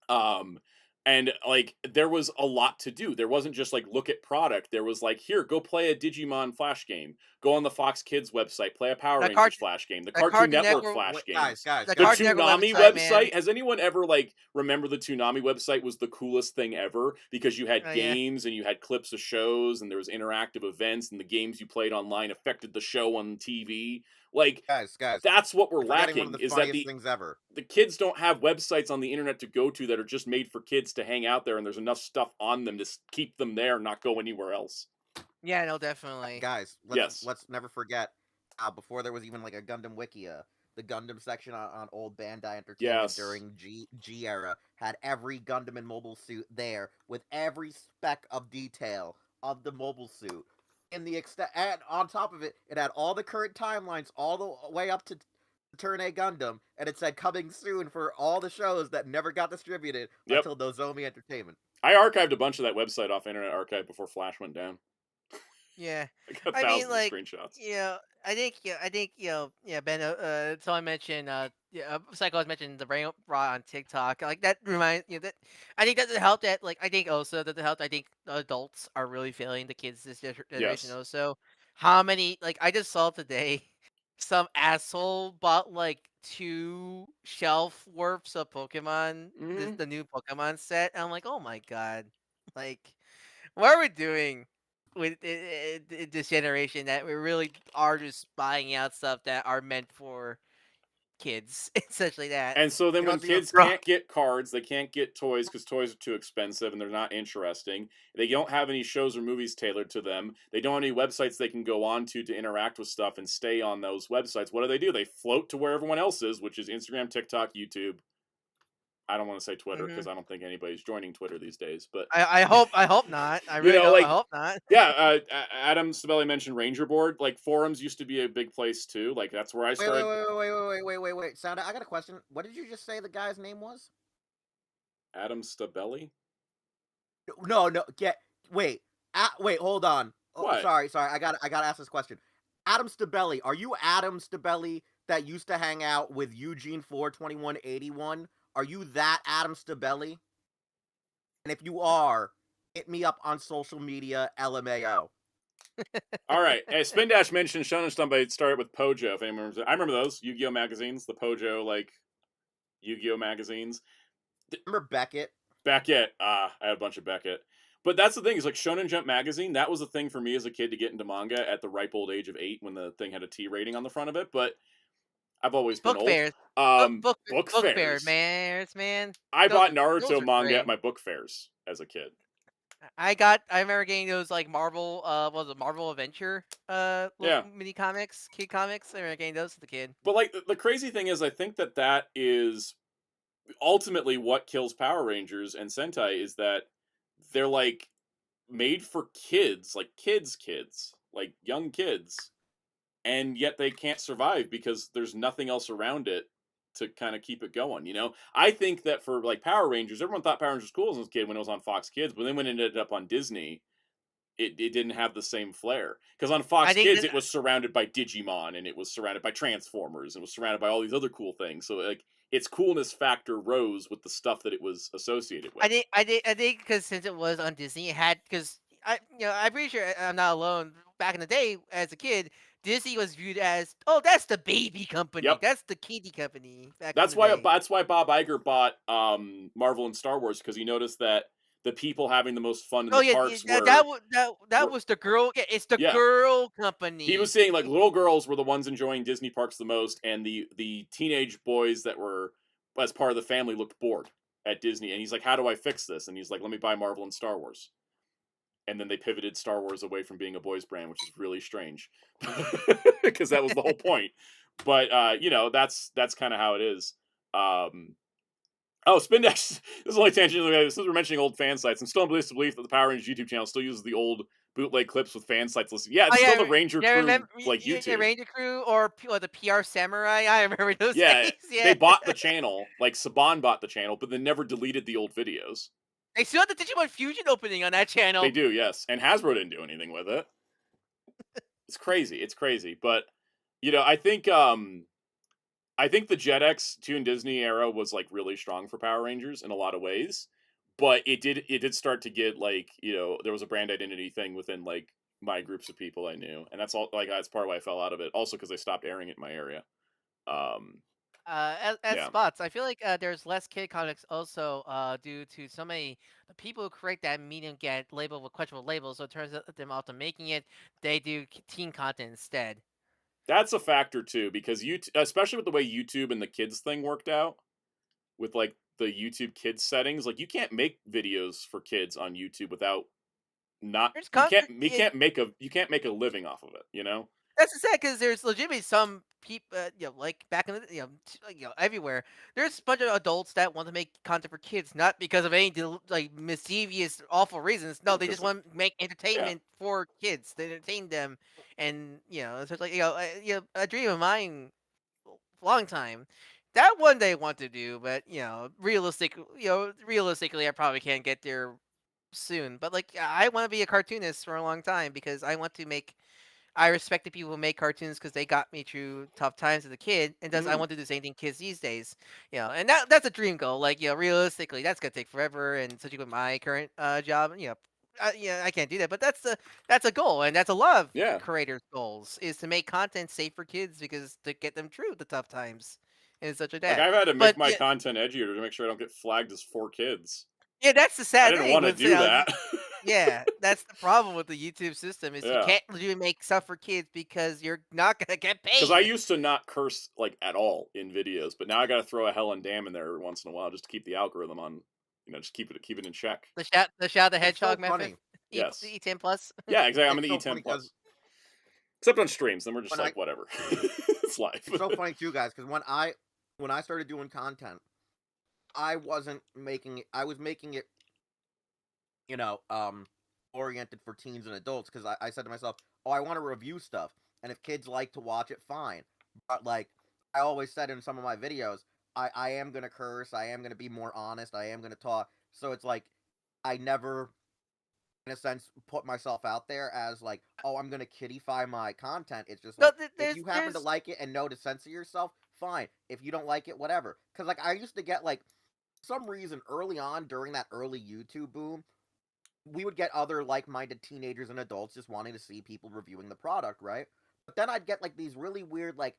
Um, and like there was a lot to do. There wasn't just like look at product. There was like, here, go play a Digimon Flash game. Go on the Fox Kids website, play a Power The Rangers cart, Flash game, the the Cartoon Cartoon Network Network, Flash Wait, guys, games. guys, the The guys. Cartoon Network Toonami website, man. website. Has anyone ever like remember the Toonami website was the coolest thing ever because you had Oh yeah, games and you had clips of shows and there was interactive events and the games you played online affected the show on TV. Like Guys, that's what we're you're forgetting one of lacking the is that funniest things ever. the kids don't have websites on the internet to go to that are just made for kids to hang out there and there's enough stuff on them to keep them there and not go anywhere else. yeah, no, definitely. Guys, Yes. let's never forget. Before there was even like a Gundam Wikia, the Gundam section on old Bandai Entertainment Yes. during G era had every Gundam and mobile suit there with every speck of detail of the mobile suit. In the extent, and on top of it, it had all the current timelines all the way up to Turn A Gundam, and it said coming soon for all the shows that never got distributed Yep. until Nozomi Entertainment. I archived a bunch of that website off Internet Archive before Flash went down. Yeah, I got I mean, thousands of like, screenshots. I think, yeah, Ben. Someone mentioned, Psycho mentioned the brain rot on TikTok. Like that reminds that I think that it helped. That like I think also that it helped. I think adults are really failing the kids this generation. Yes. Also, how many like I just saw today, some asshole bought like 2 shelf worths of Pokemon, Hmm. the new Pokemon set. And I'm like, oh my god, like. What are we doing with this generation that we really are just buying out stuff that are meant for kids, essentially that. And so then You know when what's even kids Bro, can't get cards, they can't get toys because toys are too expensive and they're not interesting. They don't have any shows or movies tailored to them. They don't have any websites they can go on to interact with stuff and stay on those websites. What do? They float to where everyone else is, which is Instagram, TikTok, YouTube. I don't want to say Twitter Hmm. because I don't think anybody's joining Twitter these days. But I hope not. I really don't. I like hope not. yeah, Adam Stabelli mentioned Ranger Board. Like forums used to be a big place too. Like that's where I started. Wait. Sound, I got a question. What did you just say the guy's name was? Adam Stabelli. No, get wait. Wait, hold on. Oh, What? sorry. I got to ask this question. Adam Stabelli, are you Adam Stabelli that used to hang out with Eugene 42181? Are you that Adam Stabelli? And if you are, hit me up on social media, LMAO. All right. Spin Dash mentioned Shonen Stump started with Pojo. If anyone remembers it. I remember those Yu-Gi-Oh magazines, the Pojo like Yu-Gi-Oh magazines. Remember Beckett? Beckett. I had a bunch of Beckett. But that's the thing is like Shonen Jump magazine. That was a thing for me as a kid to get into manga at the ripe old age of 8 when the thing had a T rating on the front of it. But I've always been Book old. fairs, Book book fair, fairs. man. I Those bought those Naruto are manga at great. my book fairs as a kid. I remember getting those like Marvel, what was it, Marvel Adventure, little Yeah. mini comics, kid comics. I remember getting those as a kid. But like the crazy thing is I think that is ultimately what kills Power Rangers and Sentai is that they're like made for kids, like kids, like young kids, and yet they can't survive because there's nothing else around it to kind of keep it going. I think that for like Power Rangers, everyone thought Power Rangers was cool as a kid when it was on Fox Kids, but then when it ended up on Disney, it didn't have the same flair because on I Fox think Kids that it was surrounded by Digimon and it was surrounded by Transformers and it was surrounded by all these other cool things. So like its coolness factor rose with the stuff that it was associated with. I think because since it was on Disney, it had because I'm pretty sure I'm not alone. Back in the day, as a kid, Disney was viewed as that's the baby company, Yep. that's the kiddie company. Back in That's the why day. Bob Iger bought Marvel and Star Wars because he noticed that the people having the most fun in Oh the yeah, parks that were was the girl. Yeah, it's the yeah. girl He company. was saying like little girls were the ones enjoying Disney parks the most, and the teenage boys that were as part of the family looked bored at Disney. And he's like, "How do I fix this?" And he's like, "Let me buy Marvel and Star Wars." And then they pivoted Star Wars away from being a boys brand, which is really strange because that was the whole point. But you know, that's kind of how it is. Oh, Spindex. This is only tangentially. Since we're mentioning old fan sites, I'm still in belief that the Power Rangers YouTube channel still uses the old bootleg clips with fan sites listed. Yeah, Oh it's still the yeah, Ranger yeah, Crew remember like yeah, YouTube. Ranger Crew or the PR Samurai. I remember those Yeah, days. they Yeah, bought the channel. Like Saban bought the channel, but then never deleted the old videos. they still have the Digimon Fusion opening on that They channel. do, yes. And Hasbro didn't do anything with it. It's crazy. It's crazy. But you know, I think the Jetix Toon Disney era was like really strong for Power Rangers in a lot of ways. But it did start to get like, you know, there was a brand identity thing within like my groups of people I knew. And that's all like that's part of why I fell out of it. Also because they stopped airing it in my area. Um As yeah. spots, I feel like there's less kid comics also due to so many the people who create that medium get labeled with questionable labels. So it turns out them out to making it, they do teen content instead. That's a factor too, because you especially with the way YouTube and the kids thing worked out with like the YouTube kids settings, like you can't make videos for kids on YouTube without not There's you con- can't make a living off of it, you know? That's the sad because there's legitimately some people, like back in the, everywhere. There's a bunch of adults that want to make content for kids, not because of any like mischievous, awful reasons. No, they just Because want to make yeah. entertainment for kids. They entertain them, and so it's like a dream of mine, long time. That one day I want to do, but realistically, I probably can't get there soon. But like, I want to be a cartoonist for a long time because I respect the people who make cartoons because they got me through tough times as a kid, and thus I Mm, want to do the same thing kids these days. And that's a dream goal. Like, realistically, that's gonna take forever, and especially with my current job, I can't do that. But that's a goal, and that's a lot of yeah. creators' goals is to make content safe for kids because to get them through the tough times and such like Like that. I've had to make But my content edgier to make sure I don't get flagged as for kids. yeah, that's the I sad didn't thing want to with do that. yeah, that's the problem with the YouTube system is you Yeah. can't really make stuff for kids because you're not gonna get Because I paid. used to not curse like at all in videos, but now I got to throw a hell and damn in there every once in a while just to keep the algorithm on, you know, just keep it in check. The the It's so hedgehog method. funny. Yes. E10 plus. Yeah, exactly. I'm in It's the so E10 funny because plus. Except on streams, then we're just when like whatever. It's life. it's so funny too, guys. Because when I started doing content, I wasn't making it. I was making it, you know, oriented for teens and adults. Because I said to myself, oh, I want to review stuff, and if kids like to watch it, fine. But like I always said in some of my videos, I am gonna curse. I am gonna be more honest. I am gonna talk. So it's like I never in a sense put myself out there as like, oh, I'm gonna kiddify my content. It's just No, like if you happen to like it and know to censor yourself, fine. If you don't like it, whatever. Because like I used to get like some reason early on during that early YouTube boom, we would get other like-minded teenagers and adults just wanting to see people reviewing the product, right? But then I'd get like these really weird like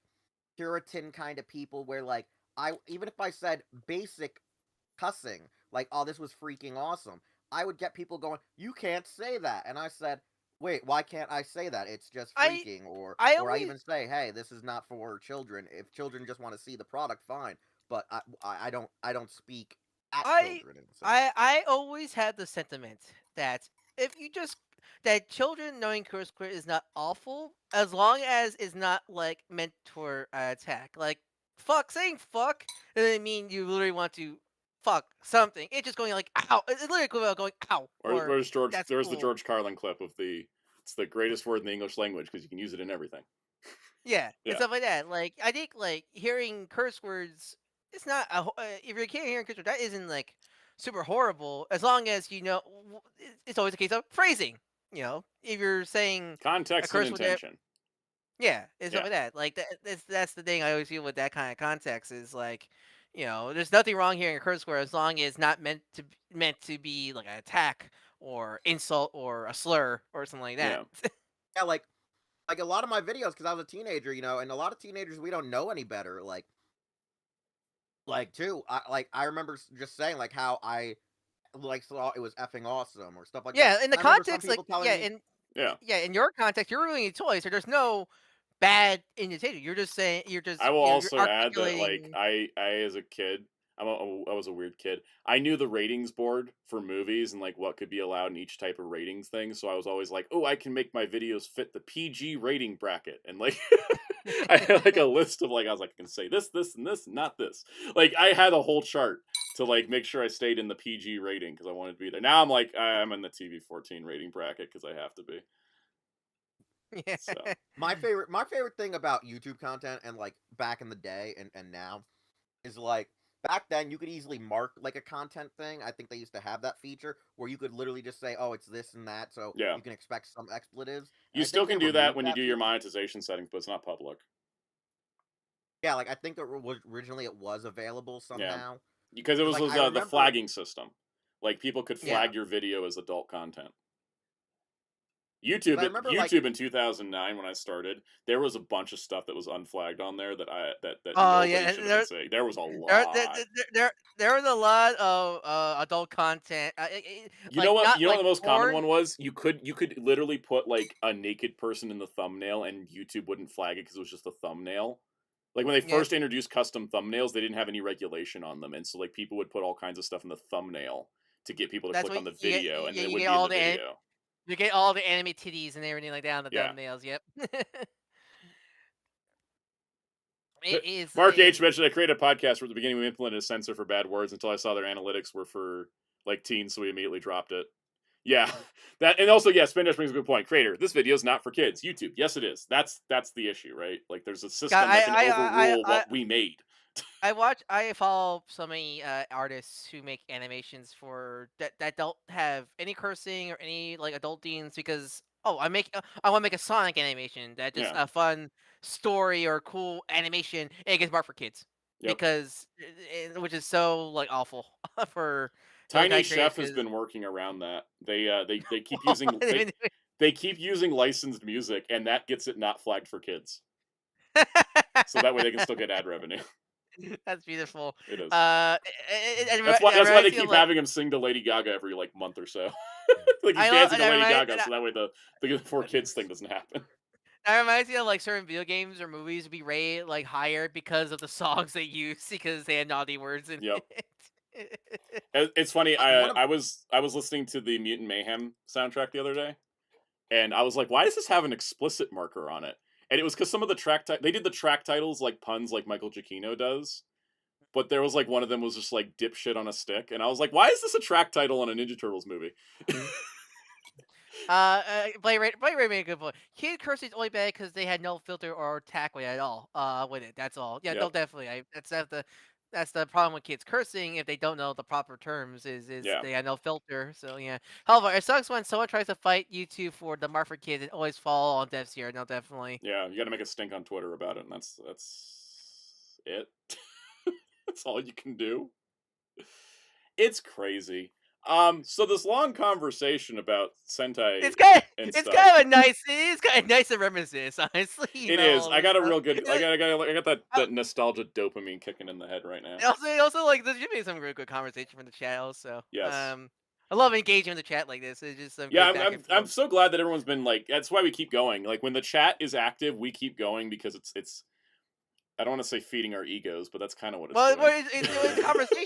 Puritan kind of people where like I even if I said basic cussing, like, oh, this was freaking awesome, I would get people going, you can't say that. And I said, wait, why can't I say that? It's just I freaking. I Or I always even say, hey, this is not for children. If children just want to see the product, fine. But I don't speak at I children in a sense. I always had the sentiment that if you just that children knowing curse word is not awful as long as it's not like meant for attack. Like saying fuck doesn't mean you literally want to fuck something. It's just going like ow. It's literally equivalent of going ow Or or there's George. that's There's the cool. George Carlin clip of the. It's the greatest word in the English language because you can use it in everything. Yeah, and Yeah. stuff like that. Like I think like hearing curse words, it's not if you're a kid hearing curse words, that isn't like super horrible as long as it's always a case of phrasing. If you're saying a Context and curse word that intention. yeah, and stuff Yeah. like that. Like that's the thing I always feel with that kind of context is like, there's nothing wrong hearing a curse word as long as it's not meant to be like an attack or insult or a slur or something like that. Yeah. Yeah, like a lot of my videos, because I was a teenager, you know, and a lot of teenagers, we don't know any better. Like too, I remember just saying like how like thought it was effing awesome or stuff like that. Yeah, in the I remember some context, like, people telling yeah, me, in your context, you're ruining a toy, so there's no bad indentation. You're just saying, I will you're also add that, like, articulating. I as a kid, I was a weird kid. I knew the ratings board for movies and like what could be allowed in each type of ratings thing. So I was always like, oh, I can make my videos fit the PG rating bracket, and like, I had like a list of like, I was like, I can say this, this, and this, not this. Like, I had a whole chart to like make sure I stayed in the PG rating because I wanted to be there. Now I'm like, I'm in the TV-14 rating bracket because I have to be. Yeah. So my favorite thing about YouTube content and like back in the day and now is like back then you could easily mark like a content thing. I think they used to have that feature where you could literally just say, "Oh, it's this and that," so yeah, you can expect some expletives. And you I still think they can do that removed when you that do your feature. monetization settings, but it's not public. Yeah, like I think it was originally it was available Yeah. somehow. Because it 'Cause, was, like, I the remember, flagging system. Like, people could Yeah. flag your video as adult content. 'cause I remember, like, YouTube in 2009 when I started, there was a bunch of stuff that was unflagged on there that Oh, nobody yeah, should have been saying. There was a there, lot. there was a lot of adult content, You know like what? not You know what like the most common porn. one was? You could literally put like a naked person in the thumbnail, and YouTube wouldn't flag it because it was just a thumbnail. Like when they Yep, first introduced custom thumbnails, they didn't have any regulation on them, and so like people would put all kinds of stuff in the thumbnail to get people to that's click what on the you get. video, and Yeah, then it you wouldn't get be in all the the video. you get all the anime titties and everything like that on the Yeah. thumbnails. Yep. P- It is Mark a H mentioned I created a podcast where at the beginning we implemented a censor for bad words until I saw their analytics were for like teens, so we immediately dropped it. Yeah, that and also yeah, Spindash brings a good point. Creator, this video is not for kids. YouTube, yes, it is. That's the issue, right? Like, there's a God, system that can overrule I what we made. I follow so many artists who make animations for that don't have any cursing or any like adult themes because I want to make a Sonic animation that just Yeah. a fun story or cool animation and it gets marked for kids Yep. because which is so like awful for those Tiny guy creators Chef has because been working around that. They keep using they keep using licensed music, and that gets it not flagged for kids. So that way they can still get ad revenue. That's beautiful. It is. It That's why they reminds me of keep like having him sing to Lady Gaga every like month or so. Like he's I love dancing and to I Lady remind Gaga, so that way the for kids thing doesn't happen. that reminds me of like certain video games or movies would be rated like higher because of the songs they use because they had naughty words in Yep. it. It's funny. one of I was listening to the Mutant Mayhem soundtrack the other day, and I was like, why does this have an explicit marker on it? And it was because some of the they did the track titles like puns like Michael Giacchino does. But there was like one of them was just like dipshit on a stick, and I was like, why is this a track title on a Ninja Turtles movie? Blade Ray made a good point. Kid cursing is only bad because they had no filter or tack with it at all. With it, that's all. Yeah, no, Yep. definitely. That's the problem with kids cursing if they don't know the proper terms is Yeah. they have no filter. So yeah. However, it sucks when someone tries to fight you two for the Mark for kids and always fall on deaf's ear. No, definitely. Yeah, you got to make a stink on Twitter about it, and that's it. That's all you can do. It's crazy. So this long conversation about Sentai It's kind and it's stuff. kind of a nice it is kind of nice to reminisce, honestly. It is. I got a real good. Like, I got that I- nostalgia dopamine kicking in the head right now. also like this should be some really good conversation from the chat also. Yes. I love engaging in the chat like this. It's just some Yeah, good back and I'm forth. so glad that everyone's been like. That's why we keep going. Like when the chat is active, we keep going because it's. I don't want to say feeding our egos, but that's kind of what it's Well, doing. it's a conversation.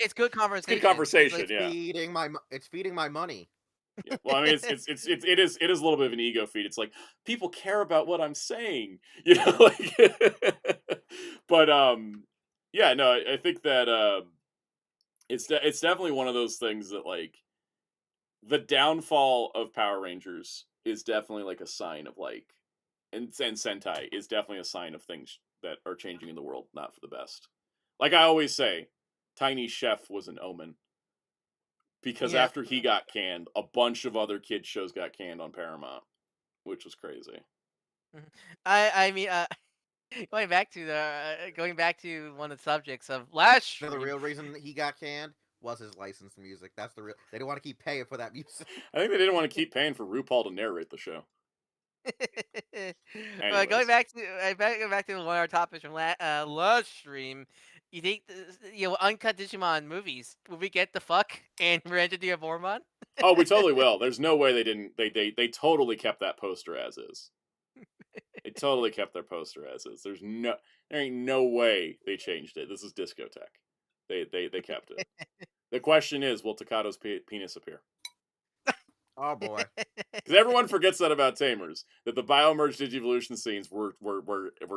It's good conversation. Good conversation. it's Yeah. it's feeding my money. Yeah. Well, I mean, it is a little bit of an ego feed. It's like people care about what I'm saying, you know. Like, but yeah, no, I think that it's definitely one of those things that like the downfall of Power Rangers is definitely like a sign of like, and Sentai is definitely a sign of things that are changing in the world, not for the best. Like I always say, Tiny Chef was an omen. Because Yeah. after he got canned, a bunch of other kids shows got canned on Paramount, which was crazy. I mean going back to one of the subjects of last You know, the stream. real reason that he got canned was his licensed music. That's the real. They didn't want to keep paying for that music. I think they didn't want to keep paying for RuPaul to narrate the show. But going Anyways. back to one of our topics from last stream You think uncut Digimon movies? Will we get the fuck and Revenge of Ormon? Oh, we totally will. There's no way they didn't. They totally kept that poster as is. They totally kept their poster as is. There ain't no way they changed it. This is Discotek. They kept it. The question is, will Takado's penis appear? Oh boy. Because everyone forgets that about Tamers, that the Biomerge Digivolution scenes were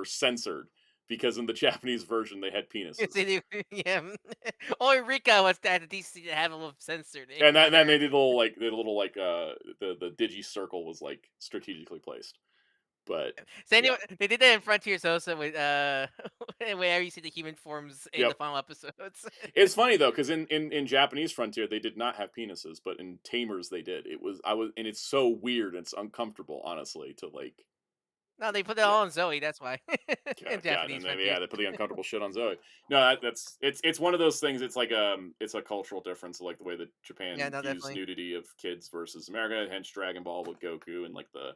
censored because in the Japanese version they had Yes, penises. they do. Yeah. Only Rika was that DC to have a little censored. And then they did the Digi circle was like strategically placed. But so anyway, they did that in Frontiers also with whenever you see the human forms in the final episodes. It's funny though, because in Japanese Frontier they did not have penises, but in Tamers they did. And it's so weird and it's uncomfortable, honestly, to like. No, they put it all on Zoe. That's why. In Japanese Frontier. They put the uncomfortable shit on Zoe. No, it's one of those things. It's like it's a cultural difference, like the way that Japan views definitely. nudity of kids versus America. Hence Dragon Ball with Goku and like the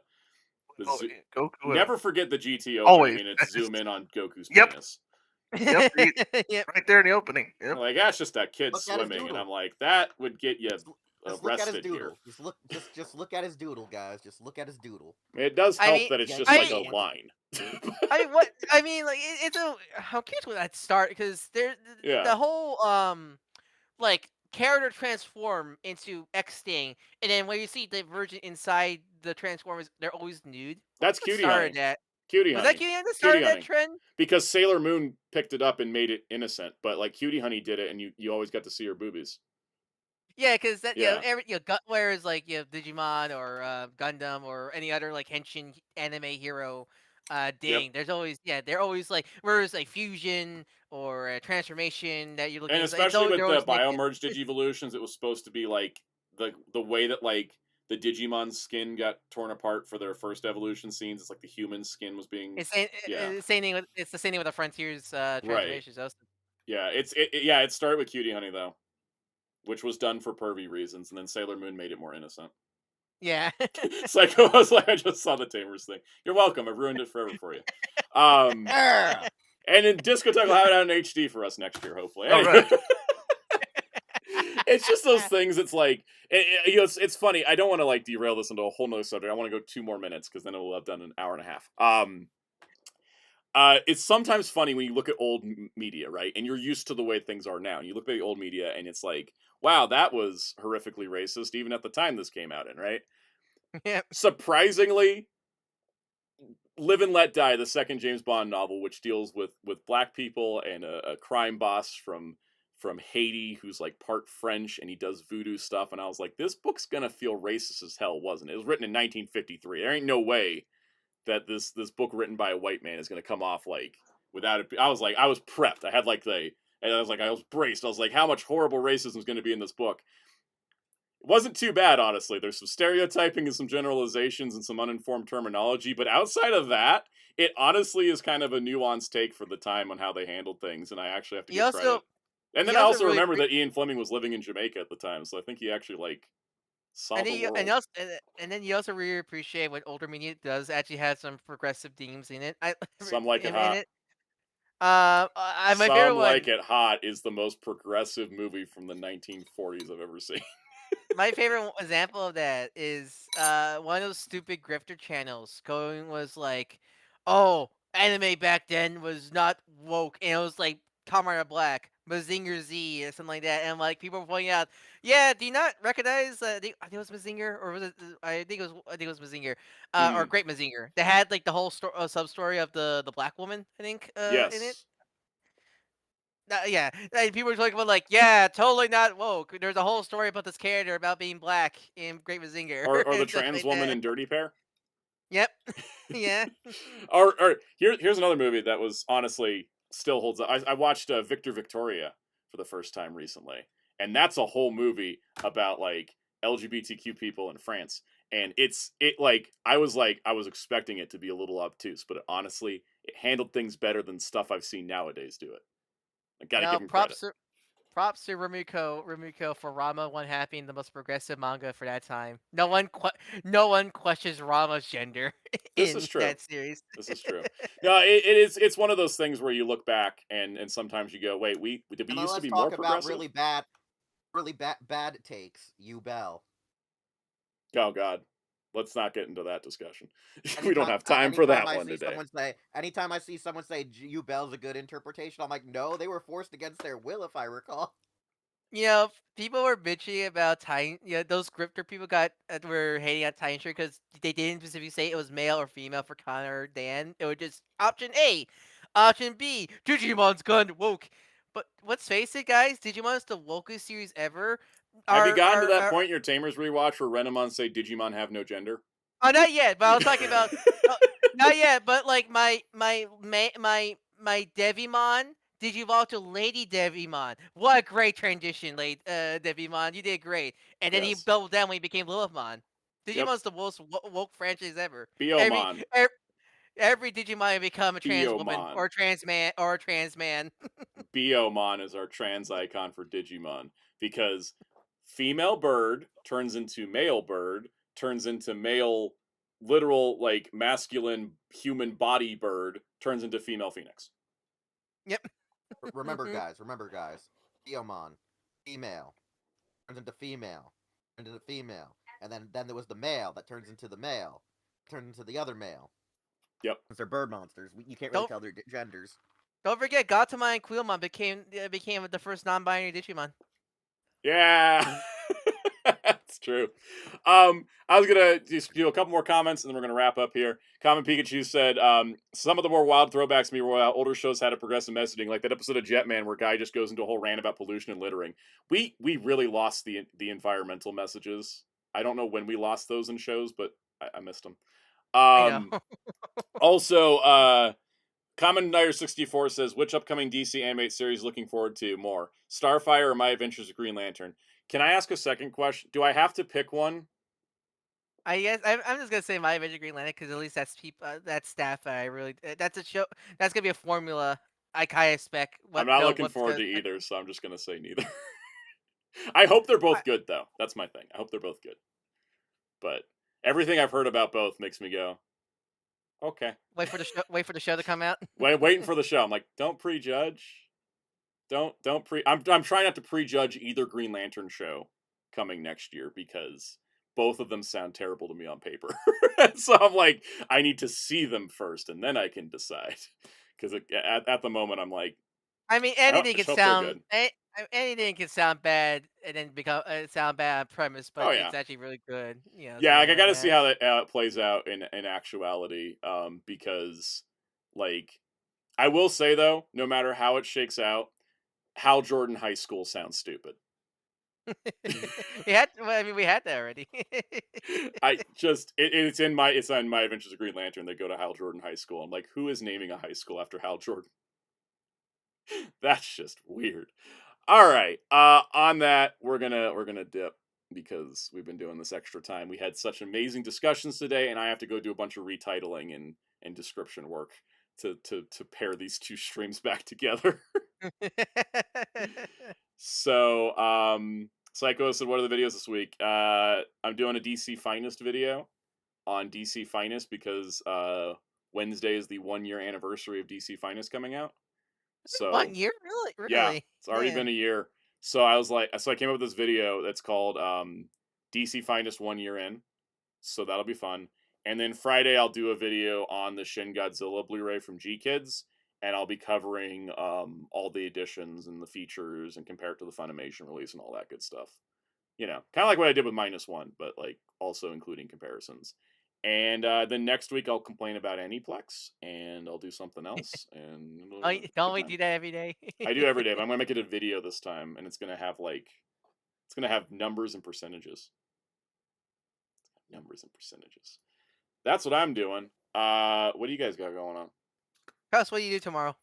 Goku. Never forget the GT opening Always. and it's zoom in on Goku's Yep. penis. Yep, Yep. right there in the opening. Yep. Like that's just that kid Look at his swimming, and doodle. I'm like, that would get you Just look at his arrested doodle. here. Just look at his doodle, guys. Just look at his doodle. It does I help mean- that it's Yeah, just I like mean- a line. I mean, like it's a. How curious would that start? Because the whole like character transform into X thing, and then when you see the version inside the Transformers, they're always nude. That's What Cutie started Honey. that? Cutie Was Honey. that Cutie Honey that started Honey. that trend? Because Sailor Moon picked it up and made it innocent, but like Cutie Honey did it, and you always got to see her boobies. Yeah, because that Yeah. Gutware is like Digimon or Gundam or any other like henshin anime hero ding. There's always they're always like whereas like fusion or transformation that you're looking And at. especially with they're the always naked. Biomerge Digivolutions, it was supposed to be like the way that like the Digimon skin got torn apart for their first evolution scenes. It's like the human skin was being. It's the same thing with the Frontiers transformations. Also. Yeah, it started with Cutie Honey though, which was done for pervy reasons, and then Sailor Moon made it more innocent. Yeah. Psycho was like, I just saw the Tamers thing. You're welcome. I've ruined it forever for you. And in Discotek will have it out in HD for us next year, hopefully. All right. It's just those things. It's like it's funny. I don't want to like derail this into a whole nother subject. I want to go 2 more minutes because then it will have done an hour and a half. It's sometimes funny when you look at old media, right? And you're used to the way things are now. And you look at the old media, and it's like, wow, that was horrifically racist, even at the time this came out in, right? Yeah. Surprisingly, Live and Let Die, the second James Bond novel, which deals with black people and a crime boss from Haiti who's like part French and he does voodoo stuff, and I was like, this book's gonna feel racist as hell, wasn't it? It was written in 1953. There ain't no way that this book written by a white man is gonna come off like without it. I was prepped. I was braced. I was like, how much horrible racism is gonna be in this book? It wasn't too bad, honestly. There's some stereotyping and some generalizations and some uninformed terminology, but outside of that, it honestly is kind of a nuanced take for the time on how they handled things, and I actually have to give credit. And then I also really remember that Ian Fleming was living in Jamaica at the time, so I think he actually like saw the world. And then you also really appreciate when older media does actually have some progressive themes in it. Some Like It Hot. My favorite one. Like It Hot is the most progressive movie from the 1940s I've ever seen. My favorite example of that is one of those stupid grifter channels was like, oh, anime back then was not woke, and it was like Kamen Black, Mazinger Z, or something like that, and like people were pointing out, yeah, do you not recognize? I think it was Mazinger, or was it? I think it was Mazinger, or Great Mazinger. They had like the whole sub story of the black woman, I think, yes. in it. Yeah, people were talking about like, yeah, totally not woke. There's a whole story about this character about being black in Great Mazinger, or the and stuff trans like woman that. in Dirty Pair. Yep. Yeah. or here's another movie that was honestly still holds up. I watched Victor Victoria for the first time recently, and that's a whole movie about like LGBTQ people in France. And I was expecting it to be a little obtuse, but it handled things better than stuff I've seen nowadays do it. I gotta give him props props to Rumiko for Rama one having the most progressive manga for that time. No one questions Rama's gender This is in true. that series. This is true. No, it's one of those things where you look back and sometimes you go, wait, did we And used to let's be more talk about progressive? really bad takes. You Bell. Oh God, let's not get into that discussion. We don't Anytime, have time for anytime that I one see today. anytime I see someone say "You Bell's a good interpretation," I'm like, no, they were forced against their will, if I recall. You know, people were bitching about Titan. You know, those grifter people were hating on Titan Shirt because they didn't specifically say it was male or female for Connor or Dan. It was just option A, option B. Digimon's gone woke. But let's face it, guys. Digimon is the wokest series ever. Have you gotten to that point in your Tamers rewatch where Renamon say Digimon have no gender? Oh, not yet. But I was talking about not yet. But like my Devimon. Did you evolve to Lady Devimon? What a great transition, Lady Devimon. You did great. And then he Yes. doubled down when he became Lilithmon. Yep. Digimon's the most woke franchise ever. Biomon. Every Digimon will become a trans woman Biomon. or a trans man or a trans man. Biomon is our trans icon for Digimon because female bird turns into male bird, turns into male, literal, like, masculine human body bird, turns into female phoenix. Yep. Remember, guys. Theomon, female, turns into female, and then there was the male that turns into the male, turns into the other male. Yep. They're bird monsters. You can't really tell their genders. Don't forget, Gatomon and Quillmon became the first non-binary Digimon. Yeah. That's true. I was gonna just do a couple more comments and then we're gonna wrap up here. Common Pikachu said, some of the more wild throwbacks to me were older shows had a progressive messaging, like that episode of Jetman where Guy just goes into a whole rant about pollution and littering. We really lost the environmental messages. I don't know when we lost those in shows, but I missed them. I know. Also, Common Knighter 64 says, which upcoming DC animated series looking forward to more? Starfire or My Adventures with Green Lantern? Can I ask a second question? Do I have to pick one? I guess I'm just gonna say My Adventure Green Lantern because at least that's staff. I really that's a show that's gonna be a formula. I kind of expect. I'm not looking forward to either, so I'm just gonna say neither. I hope they're both good, though. That's my thing. I hope they're both good. But everything I've heard about both makes me go, okay. Wait for the show. Wait for the show to come out. Waiting for the show. I'm like, don't prejudge. Don't pre. I'm trying not to prejudge either Green Lantern show coming next year because both of them sound terrible to me on paper. So I'm like, I need to see them first and then I can decide. Because at the moment, I'm like, I mean, anything can sound anything can sound bad and then become sound bad on premise, but it's actually really good. You know, yeah, like, I got to see how that plays out in actuality. Because, like, I will say though, no matter how it shakes out, Hal Jordan High School sounds stupid. we had that already. It's on My Adventures of Green Lantern. They go to Hal Jordan High School. I'm like, who is naming a high school after Hal Jordan? That's just weird. All right. On that, we're gonna dip because we've been doing this extra time. We had such amazing discussions today, and I have to go do a bunch of retitling and description work to pair these two streams back together. So, Psycho said, what are the videos this week? I'm doing a DC Finest video on DC Finest because Wednesday is the 1 year anniversary of DC Finest coming out. So 1 year? Really? Yeah, it's already been a year. So I came up with this video that's called DC Finest 1 year in. So that'll be fun. And then Friday I'll do a video on the Shin Godzilla Blu-ray from G-Kids. And I'll be covering all the editions and the features and compare it to the Funimation release and all that good stuff. You know, kind of like what I did with -1, but like also including comparisons. And then next week I'll complain about Aniplex and I'll do something else. And don't we do that every day? I do every day, but I'm gonna make it a video this time, and it's gonna have numbers and percentages. Numbers and percentages. That's what I'm doing. What do you guys got going on? Russ, what do you do tomorrow?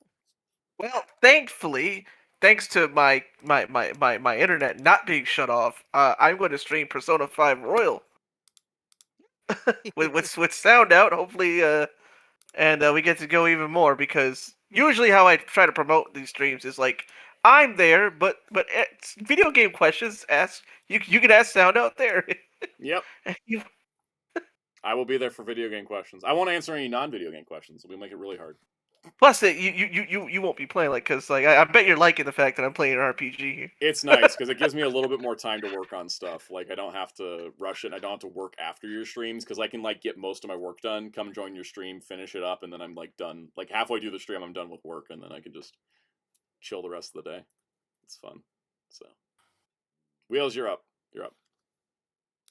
Well, thankfully, thanks to my internet not being shut off, I'm going to stream Persona 5 Royal with Soundout, hopefully, and we get to go even more because usually how I try to promote these streams is like I'm there, but video game questions. You can ask Sound out there. Yep. You- I will be there for video game questions. I won't answer any non-video game questions. We'll make it really hard. Plus, you won't be playing because I bet you're liking the fact that I'm playing an RPG here. It's nice because it gives me a little bit more time to work on stuff. Like I don't have to rush it. And I don't have to work after your streams because I can like get most of my work done. Come join your stream, finish it up, and then I'm like done. Like halfway through the stream, I'm done with work, and then I can just chill the rest of the day. It's fun. So, Wheels, you're up. You're up.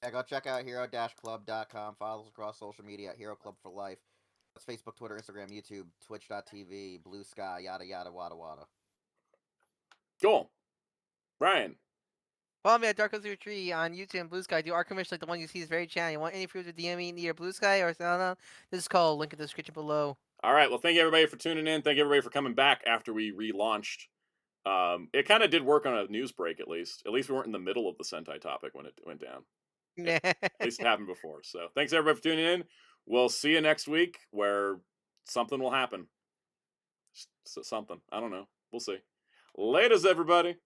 Yeah, go check out hero-club.com. Follow us across social media at Hero Club for Life. That's Facebook, Twitter, Instagram, YouTube, Twitch.tv, Blue Sky, yada yada, wada wada. Cool. Brian. Follow me at Darko03 on YouTube and Blue Sky. Do art commissions like the one you see is very channel. You want any fruit to DM me near Blue Sky or Soundout? This is called. Link in the description below. All right. Well, thank you everybody for tuning in. Thank you everybody for coming back after we relaunched. It kind of did work on a news break at least. At least we weren't in the middle of the Sentai topic when it went down. At least it happened before. So thanks everybody for tuning in. We'll see you next week where something will happen. Something. I don't know. We'll see. Laters, everybody.